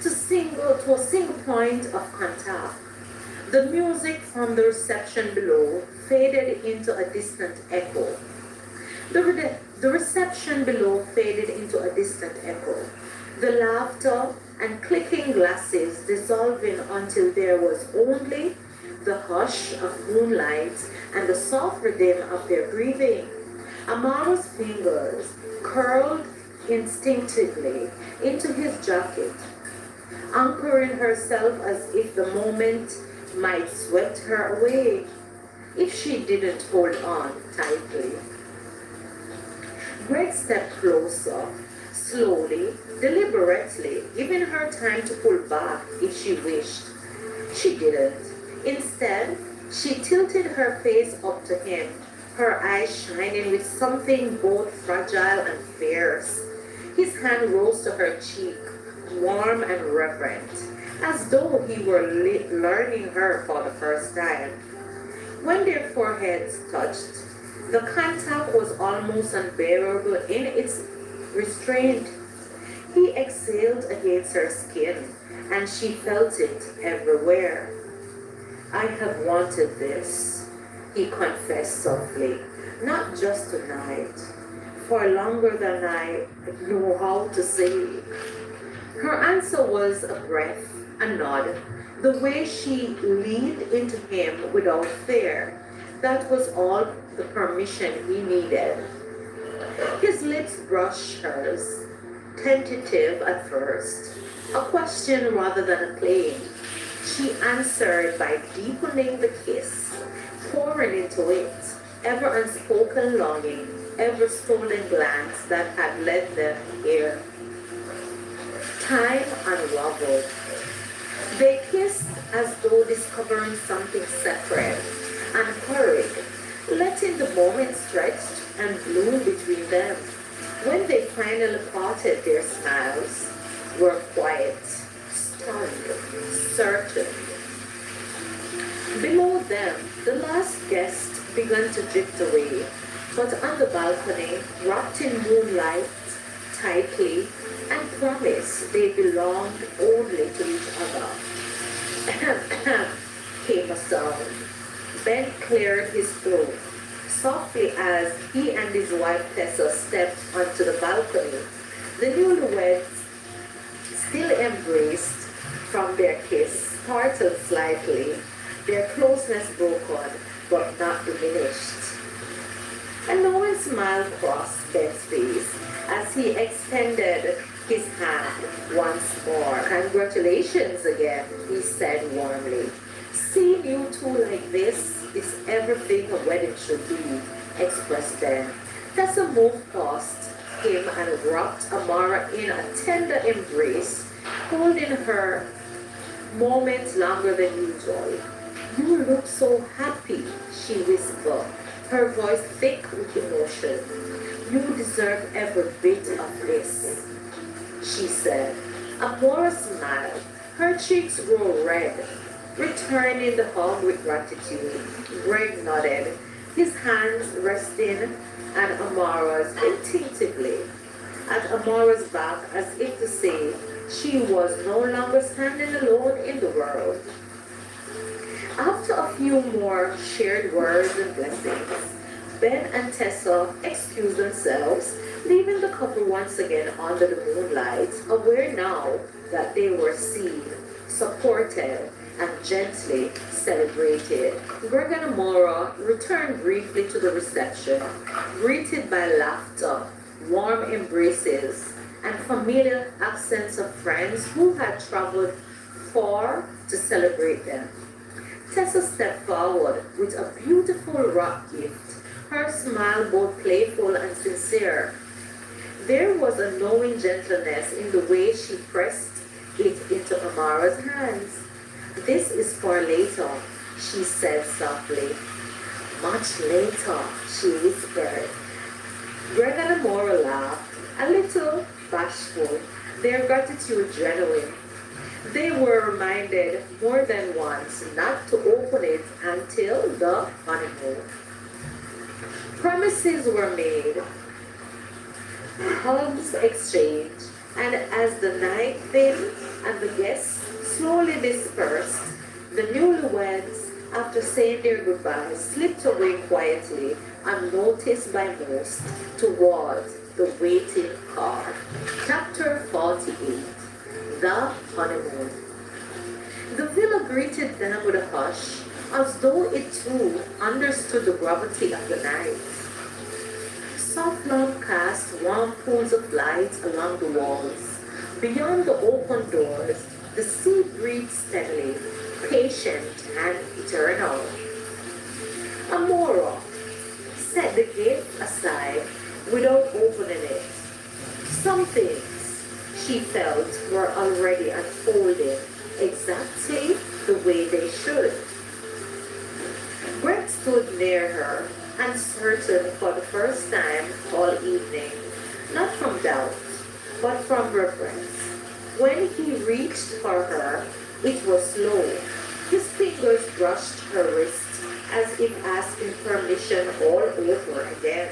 to a single point of contact. The music from the reception below faded into a distant echo. The reception below faded into a distant echo. The laughter and clicking glasses dissolving until there was only the hush of moonlight and the soft rhythm of their breathing. Amara's fingers curled instinctively into his jacket. anchoring herself as if the moment might swept her away if she didn't hold on tightly. Greg stepped closer, slowly, deliberately, giving her time to pull back if she wished. She didn't. Instead, she tilted her face up to him, her eyes shining with something both fragile and fierce. His hand rose to her cheek, warm and reverent, as though he were learning her for the first time. When their foreheads touched, the contact was almost unbearable in its restraint. He exhaled against her skin, and she felt it everywhere. I have wanted this, he confessed softly, not just tonight, for longer than I know how to say. Her answer was a breath, a nod, the way she leaned into him without fear. That was all the permission he needed. His lips brushed hers, tentative at first, a question rather than a claim. She answered by deepening the kiss, pouring into it, ever unspoken longing, ever stolen glance that had led them here. Time unraveled. They kissed as though discovering something separate and hurried, letting the moment stretch and bloom between them. When they finally parted, their smiles were quiet, stunned, certain. Below them, the last guest began to drift away, but on the balcony, wrapped in moonlight, tightly, and promised they belonged only to each other. Came a sound. Ben cleared his throat softly as he and his wife Tessa stepped onto the balcony. The newlyweds, still embraced from their kiss, startled slightly, their closeness broken but not diminished. A knowing smile crossed Ben's face as he extended his hand once more. Congratulations again, he said warmly. Seeing you two like this is everything a wedding should be, expressed Ben. Tessa moved past him and wrapped Amara in a tender embrace, holding her moments longer than usual. You look so happy, she whispered, her voice thick with emotion. You deserve every bit of this, she said. Amora smiled. Her cheeks grew red, returning the hug with gratitude. Greg nodded, his hands resting on Amara's instinctively, at Amara's back as if to say she was no longer standing alone in the world. After a few more shared words and blessings, Ben and Tessa excused themselves, leaving the couple once again under the moonlight, aware now that they were seen, supported, and gently celebrated. Greg and Amora returned briefly to the reception, greeted by laughter, warm embraces, and familiar accents of friends who had traveled far to celebrate them. Tessa stepped forward with a beautiful rock gift, her smile both playful and sincere. There was a knowing gentleness in the way she pressed it into Amara's hands. This is for later, she said softly. Much later, she whispered. Greg and Amora laughed, a little bashful, their gratitude genuine. They were reminded more than once not to open it until the honeymoon. Promises were made, hugs exchanged, and as the night thinned and the guests slowly dispersed, the newlyweds, after saying their goodbyes, slipped away quietly, unnoticed by most, towards the waiting car. Chapter 48. The honeymoon. The villa greeted them with a hush, as though it too understood the gravity of the night. Soft lamp cast warm pools of light along the walls. Beyond the open doors, The sea breathed steadily, patient and eternal. Amora set the gift aside without opening it. Some things she felt were already unfolding exactly the way they should. Brett stood near her, uncertain for the first time all evening, not from doubt, but from reverence. When he reached for her, it was slow. His fingers brushed her wrist as if asking permission all over again.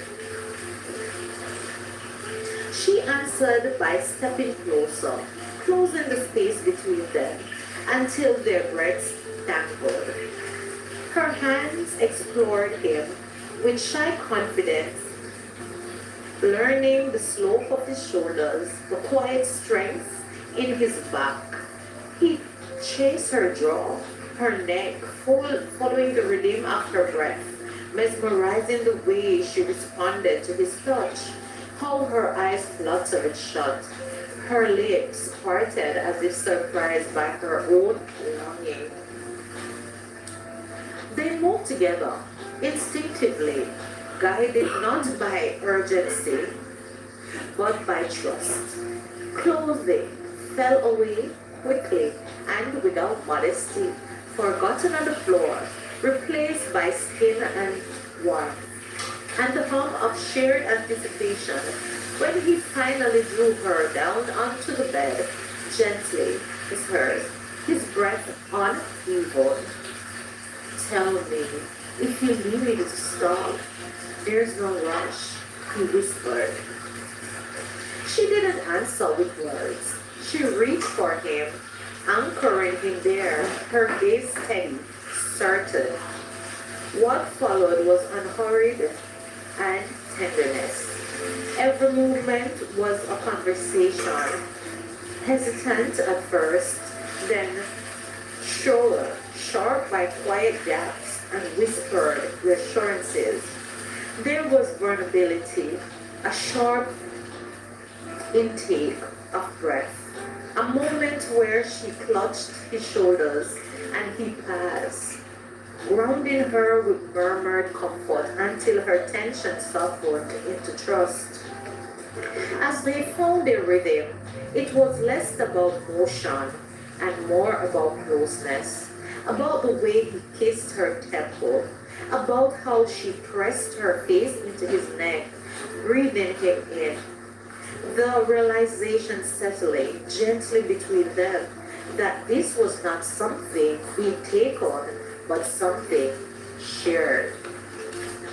She answered by stepping closer, closing the space between them until their breaths tangled. Her hands explored him with shy confidence, learning the slope of his shoulders, the quiet strength in his back. He chased her jaw, her neck, following the rhythm of her breath, mesmerizing the way she responded to his touch, how her eyes fluttered shut, her lips parted as if surprised by her own longing. They moved together, instinctively, guided not by urgency, but by trust. Clothing fell away quickly and without modesty, forgotten on the floor, replaced by skin and warmth, and the hum of shared anticipation when he finally drew her down onto the bed, gently as hers, his breath uneven. Tell me if you need me to stop. There's no rush, he whispered. She didn't answer with words. She reached for him, anchoring him there, her gaze steady, certain. What followed was unhurried and tenderness. Every movement was a conversation, hesitant at first, then sure, sharp by quiet gaps and whispered reassurances. There was vulnerability, a sharp intake of breath, a moment where she clutched his shoulders and he passed, grounding her with murmured comfort until her tension softened into trust. As they found their rhythm, it was less about motion and more about closeness, about the way he kissed her temple, about how she pressed her face into his neck, breathing him in. The realization settling gently between them that this was not something being taken, but something shared.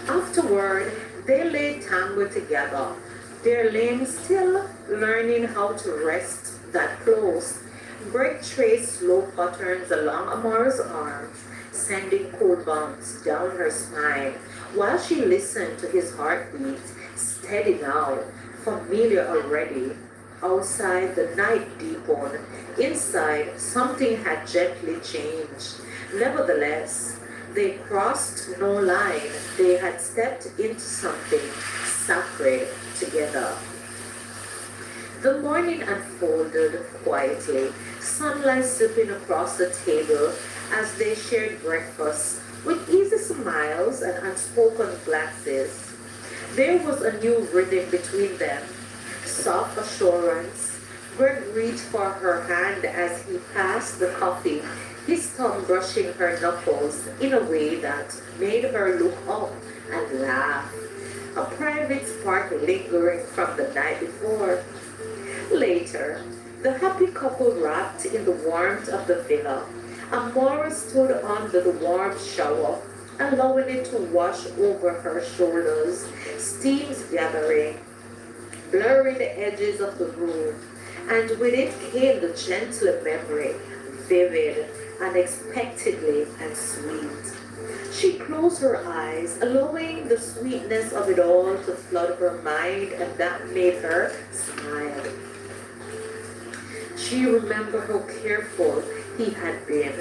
Afterward, they lay tangled together, their limbs still learning how to rest that close. Greg traced slow patterns along Amara's arms, sending cold bumps down her spine, while she listened to his heartbeat, steady now, familiar already. Outside, the night deepened. Inside, something had gently changed. Nevertheless, they crossed no line. They had stepped into something sacred together. The morning unfolded quietly, sunlight slipping across the table as they shared breakfast with easy smiles and unspoken glances. There was a new rhythm between them, soft assurance. Greg reached for her hand as he passed the coffee, his tongue brushing her knuckles in a way that made her look up and laugh, a private spark lingering from the night before. Later, the happy couple wrapped in the warmth of the villa. Amora stood under the warm shower, allowing it to wash over her shoulders, steams gathering, blurring the edges of the room, and with it came the gentle memory, vivid, unexpectedly and sweet. She closed her eyes, allowing the sweetness of it all to flood her mind, and that made her smile. She remembered how careful he had been,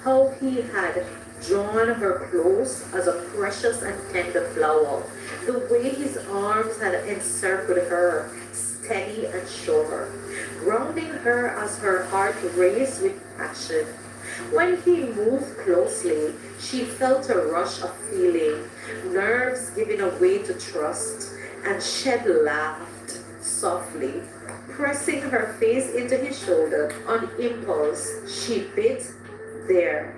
how he had drawn her close as a precious and tender flower, the way his arms had encircled her, steady and sure, grounding her as her heart raced with passion. When he moved closely, she felt a rush of feeling, nerves giving away to trust, and Shed laughed softly, pressing her face into his shoulder. On impulse, she bit there.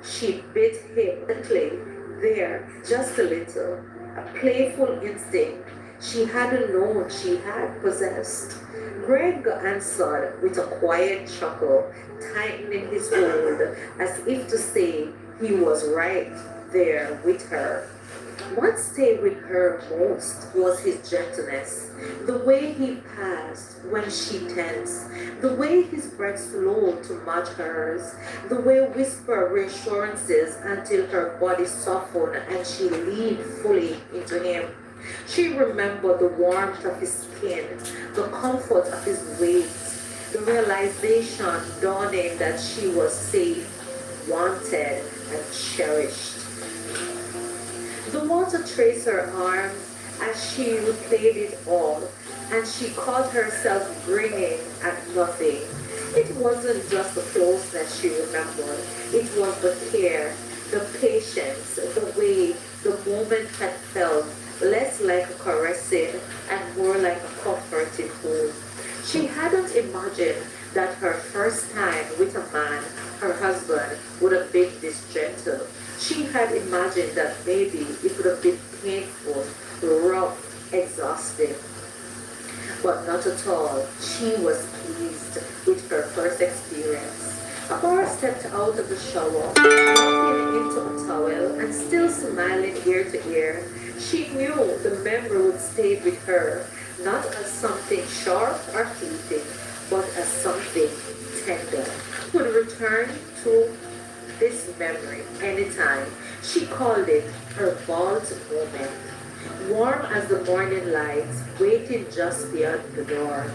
She bit him gently there, just a little, a playful instinct she hadn't known she had possessed. Greg answered with a quiet chuckle, tightening his hold as if to say he was right there with her. What stayed with her most was his gentleness, the way he passed when she tensed, the way his breath slowed to match hers, the way whispered reassurances until her body softened and she leaned fully into him. She remembered the warmth of his skin, the comfort of his weight, the realization dawning that she was safe, wanted, and cherished. The water traced her arms as she replayed it all, and she caught herself grinning at nothing. It wasn't just the closeness she remembered, it was the care, the patience, the way the moment had felt, less like a caressing and more like a comforting hold. She hadn't imagined that her first time with a man, her husband, would have been this gentle. She had imagined that maybe it would have been painful, rough, exhausting. But not at all. She was pleased with her first experience. Amara stepped out of the shower, walking into a towel and still smiling ear to ear. She knew the memory would stay with her, not as something sharp or fleeting, but as something tender. Would return to this memory anytime. She called it her vault moment, warm as the morning light, waiting just beyond the door.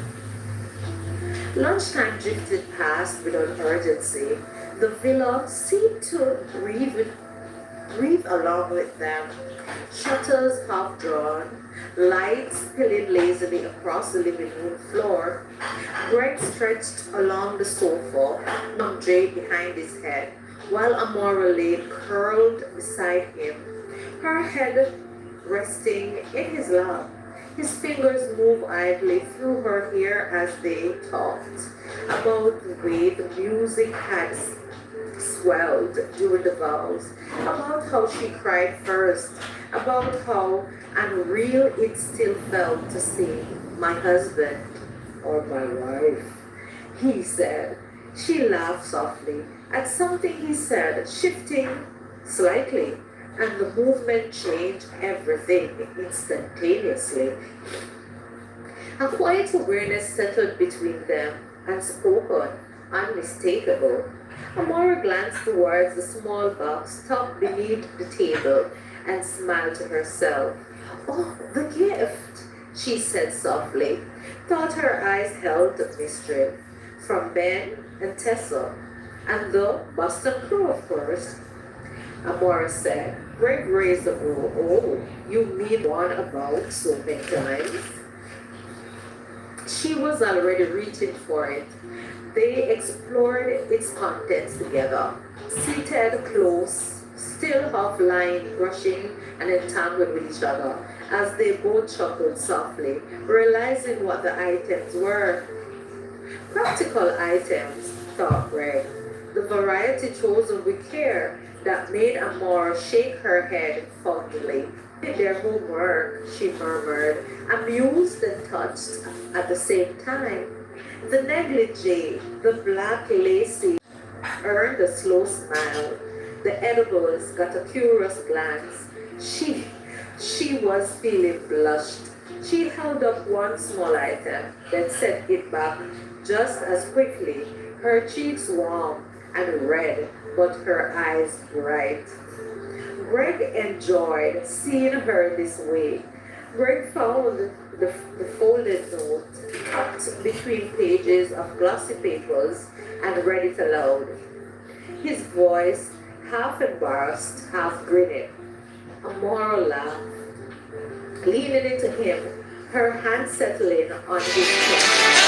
Lunchtime drifted past without urgency. The villa seemed to breathe along with them. Shutters half drawn, lights spilling lazily across the living room floor. Greg stretched along the sofa, not draped behind his head, while Amora lay curled beside him, her head resting in his lap. His fingers moved idly through her hair as they talked about the way the music had swelled during the vows, about how she cried first, about how unreal it still felt to say, "My husband," or "my wife," he said. She laughed softly at something he said, shifting slightly, and the movement changed everything instantaneously. A quiet awareness settled between them, unspoken, unmistakable. Amora glanced towards the small box tucked beneath the table and smiled to herself. "Oh, the gift," she said softly. Thought her eyes held the mischief. "From Ben and Tessa, and the Boston crew, of course," Amora said. Greg raised a brow. "Oh, you mean one about so many times?" She was already reaching for it. They explored its contents together, seated close, still half lying, brushing and entangled with each other, as they both chuckled softly, realizing what the items were. Practical items, thought Greg, the variety chosen with care that made Amora shake her head fondly. "Did their homework," she murmured, amused and touched at the same time. The negligee, the black lacy, earned a slow smile. The edibles got a curious glance. She was feeling blushed. She held up one small item, then set it back just as quickly, her cheeks warm and red, but her eyes bright. Greg enjoyed seeing her this way. Greg found the folded note tucked between pages of glossy papers and read it aloud. His voice half embarrassed, half grinning. Amora laughed, leaning into him, her hand settling on his chest.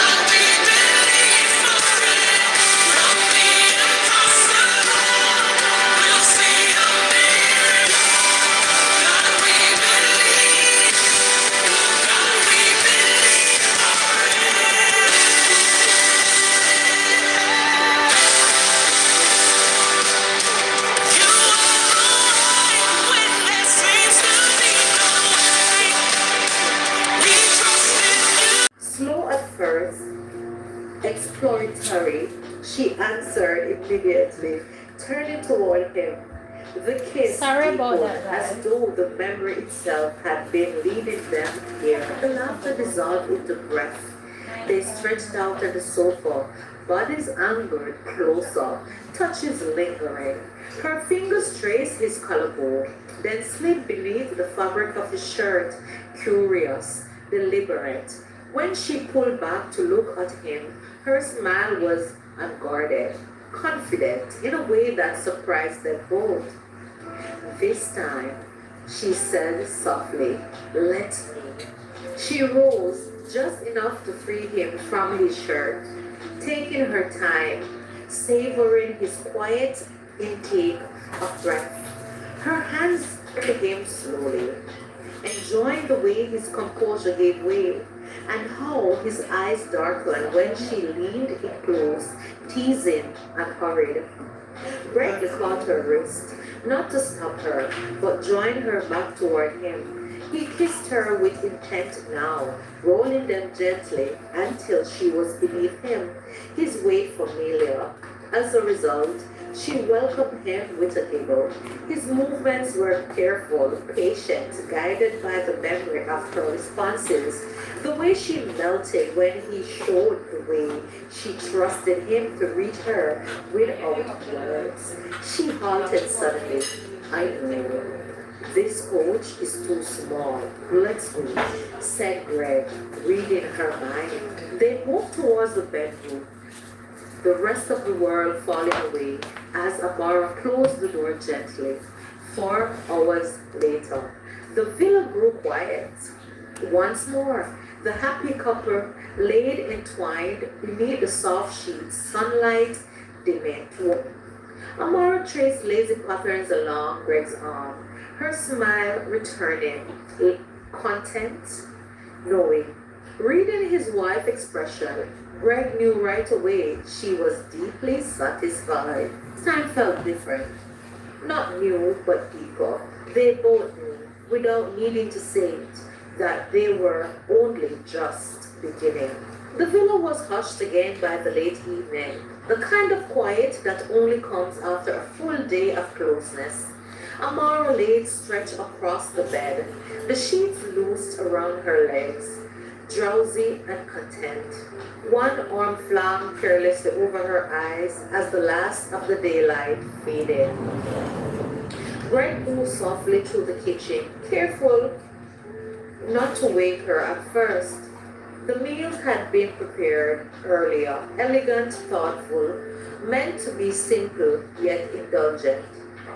Slow at first, exploratory, she answered immediately, turning toward him. The kiss Sorry about deepened that, as guys. though the memory itself had been leading them here. The laughter dissolved into breath. They stretched out on the sofa, bodies angled closer, touches lingering. Her fingers traced his collarbone, then slid beneath the fabric of his shirt, curious, deliberate. When she pulled back to look at him, her smile was unguarded, confident in a way that surprised them both. This time, she said softly, let me. She rose just enough to free him from his shirt, taking her time, savoring his quiet intake of breath. Her hands turned him slowly, enjoying the way his composure gave way, and how his eyes darkened when she leaned in close, teasing and hurried. Greg caught her wrist, not to stop her, but drawing her back toward him. He kissed her with intent now, rolling them gently until she was beneath him, his weight familiar. As a result, she welcomed him with a giggle. His movements were careful, patient, guided by the memory of her responses. The way she melted when he showed the way she trusted him to reach her without words. She halted suddenly. I know. This coach is too small. Let's go, said Greg, reading her mind. They moved towards the bedroom, the rest of the world falling away as Amara closed the door gently. 4 hours later, the villa grew quiet. Once more, the happy couple laid entwined beneath the soft sheets, sunlight dimming. Amara traced lazy patterns along Greg's arm, her smile returning, content, knowing. Reading his wife's expression, Greg knew right away she was deeply satisfied. Time felt different. Not new, but deeper. They both knew, without needing to say it, that they were only just beginning. The villa was hushed again by the late evening, the kind of quiet that only comes after a full day of closeness. Amara lay stretched across the bed, the sheets loosed around her legs, drowsy and content. One arm flung carelessly over her eyes as the last of the daylight faded. Greg moved softly through the kitchen, careful not to wake her at first. The meal had been prepared earlier, elegant, thoughtful, meant to be simple yet indulgent.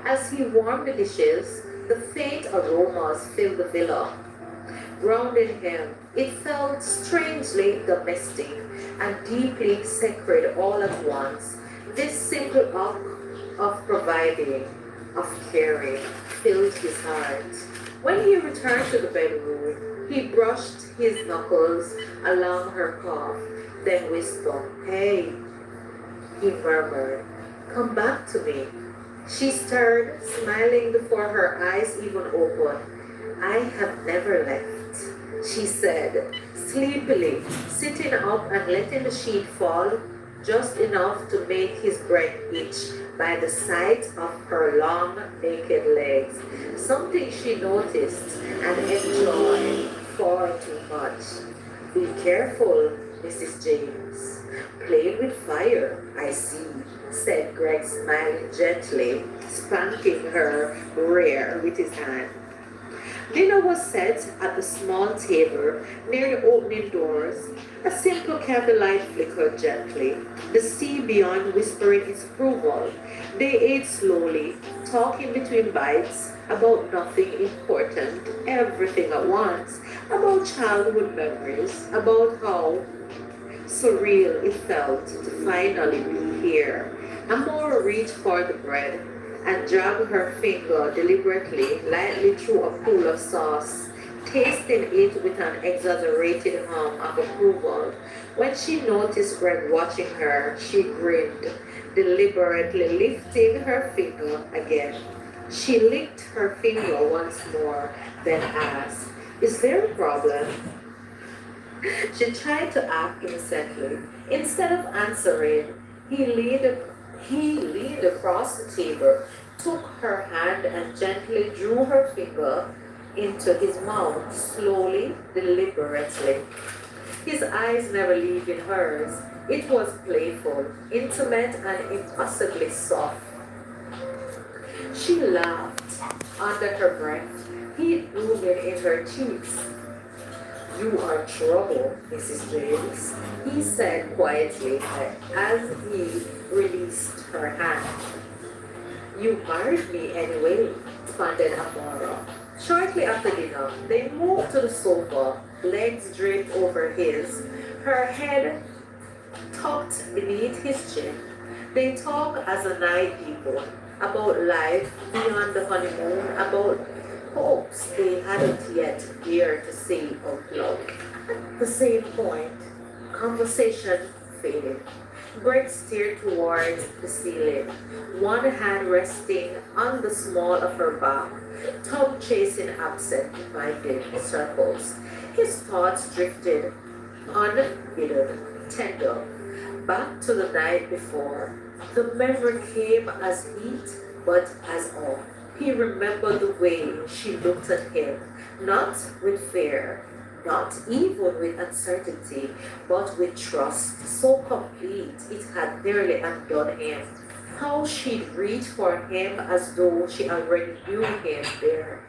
As he warmed the dishes, the faint aromas filled the villa, grounding him. It felt strangely domestic and deeply sacred all at once. This simple act of providing, of caring, filled his heart. When he returned to the bedroom, he brushed his knuckles along her cough, then whispered, "Hey," he murmured, "come back to me." She stirred, smiling before her eyes even opened. "I have never left," she said, sleepily, sitting up and letting the sheet fall just enough to make his breath itch by the sight of her long, naked legs, something she noticed and enjoyed far too much. "Be careful, Mrs. James. Playing with fire, I see," said Greg, smiling gently, spanking her rear with his hand. Dinner was set at the small table near the opening doors. A simple candlelight flickered gently, the sea beyond whispering its approval. They ate slowly, talking between bites, about nothing important, everything at once, about childhood memories, about how surreal it felt to finally be here. Amora reached for the bread and dragged her finger deliberately, lightly through a pool of sauce, tasting it with an exaggerated hum of approval. When she noticed Greg watching her, she grinned, deliberately lifting her finger again. She licked her finger once more, then asked, "Is there a problem?" She tried to act innocently. Instead of answering, he leaned, he leaned across the table, took her hand, and gently drew her finger into his mouth, slowly, deliberately. His eyes never leaving hers. It was playful, intimate, and impossibly soft. She laughed under her breath, heat blooming in her cheeks. "You are trouble, Mrs. James," he said quietly as he released her hand. "You married me anyway," responded Amora. Shortly after dinner, they moved to the sofa, legs draped over his, her head tucked beneath his chin. They talk as a night people about life beyond the honeymoon, about hopes they hadn't yet dared to say out loud. At the same point, conversation faded. Greg stared towards the ceiling, one hand resting on the small of her back, tongue chasing absent-minded circles. His thoughts drifted, unbidden, tender, back to the night before. The memory came as heat, but as awe. He remembered the way she looked at him, not with fear, not even with uncertainty, but with trust so complete it had nearly undone him. How she'd reach for him as though she already knew him there.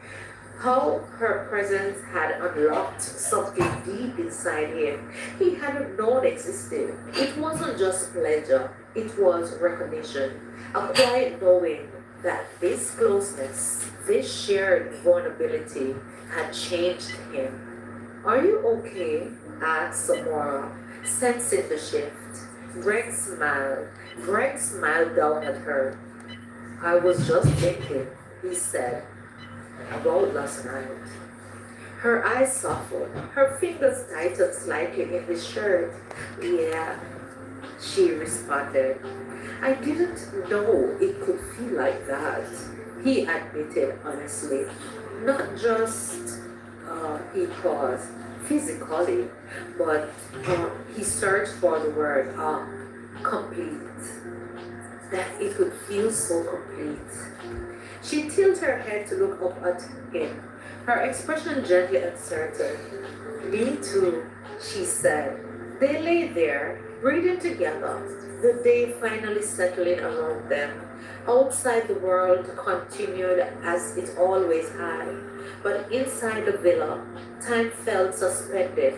How her presence had unlocked something deep inside him he hadn't known existed. It wasn't just pleasure, it was recognition, a quiet knowing that this closeness, this shared vulnerability had changed him. "Are you okay?" asked Samora, sensing the shift. Greg smiled. Greg smiled down at her. "I was just thinking," he said, "about last night." Her eyes softened. Her fingers tightened slightly in his shirt. "Yeah," she responded. "I didn't know it could feel like that," he admitted honestly. "Not just," he paused, "physically, but he searched for the word, complete. That it could feel so complete." She tilted her head to look up at him, her expression gently uncertain. "Me too," she said. They lay there, breathing together, the day finally settling around them. Outside the world continued as it always had, but inside the villa, time felt suspended.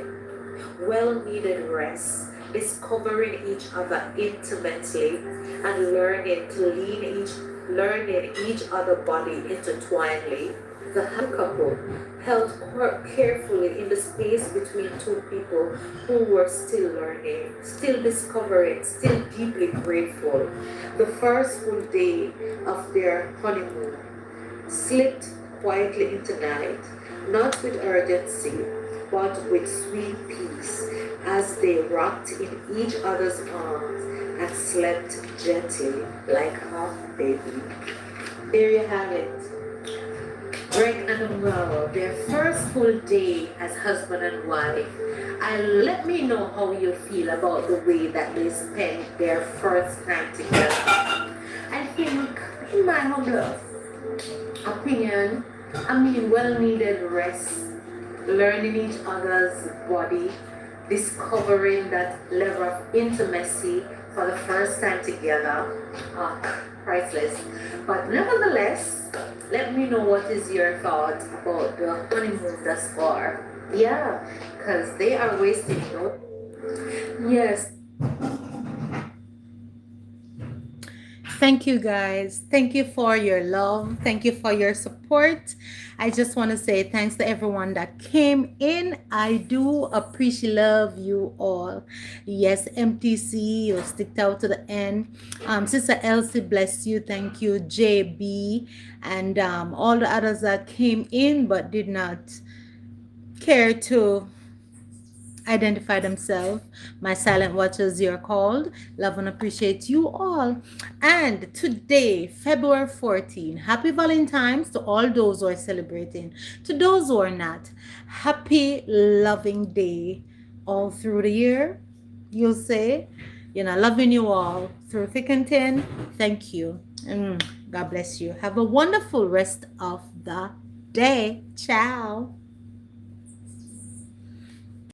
Well-needed rest, discovering each other intimately, and learning each other body intertwinedly. The happy couple held carefully in the space between two people who were still learning, still discovering, still deeply grateful. The first full day of their honeymoon slipped quietly into night, not with urgency, but with sweet peace, as they rocked in each other's arms and slept gently like a baby. There you have it. Greg and Aurora, their first full day as husband and wife. And let me know how you feel about the way that they spent their first time together. I think, in my humble opinion, well-needed rest, learning each other's body, discovering that level of intimacy for the first time together, priceless. But nevertheless, let me know what is your thought about the honeymoon thus far. Yeah, because they are wasting no. Yes. Thank you guys. Thank you for your love. Thank you for your support. I just want to say thanks to everyone that came in. I do appreciate love you all. Yes, MTC, you sticked out to the end. Sister Elsie, bless you. Thank you. JB and all the others that came in but did not care to identify themselves. My silent watchers, you're called. Love and appreciate you all. And today, February 14, happy Valentines to all those who are celebrating. To those who are not, happy loving day all through the year. You'll say, loving you all through thick and thin. Thank you. God bless you. Have a wonderful rest of the day. Ciao.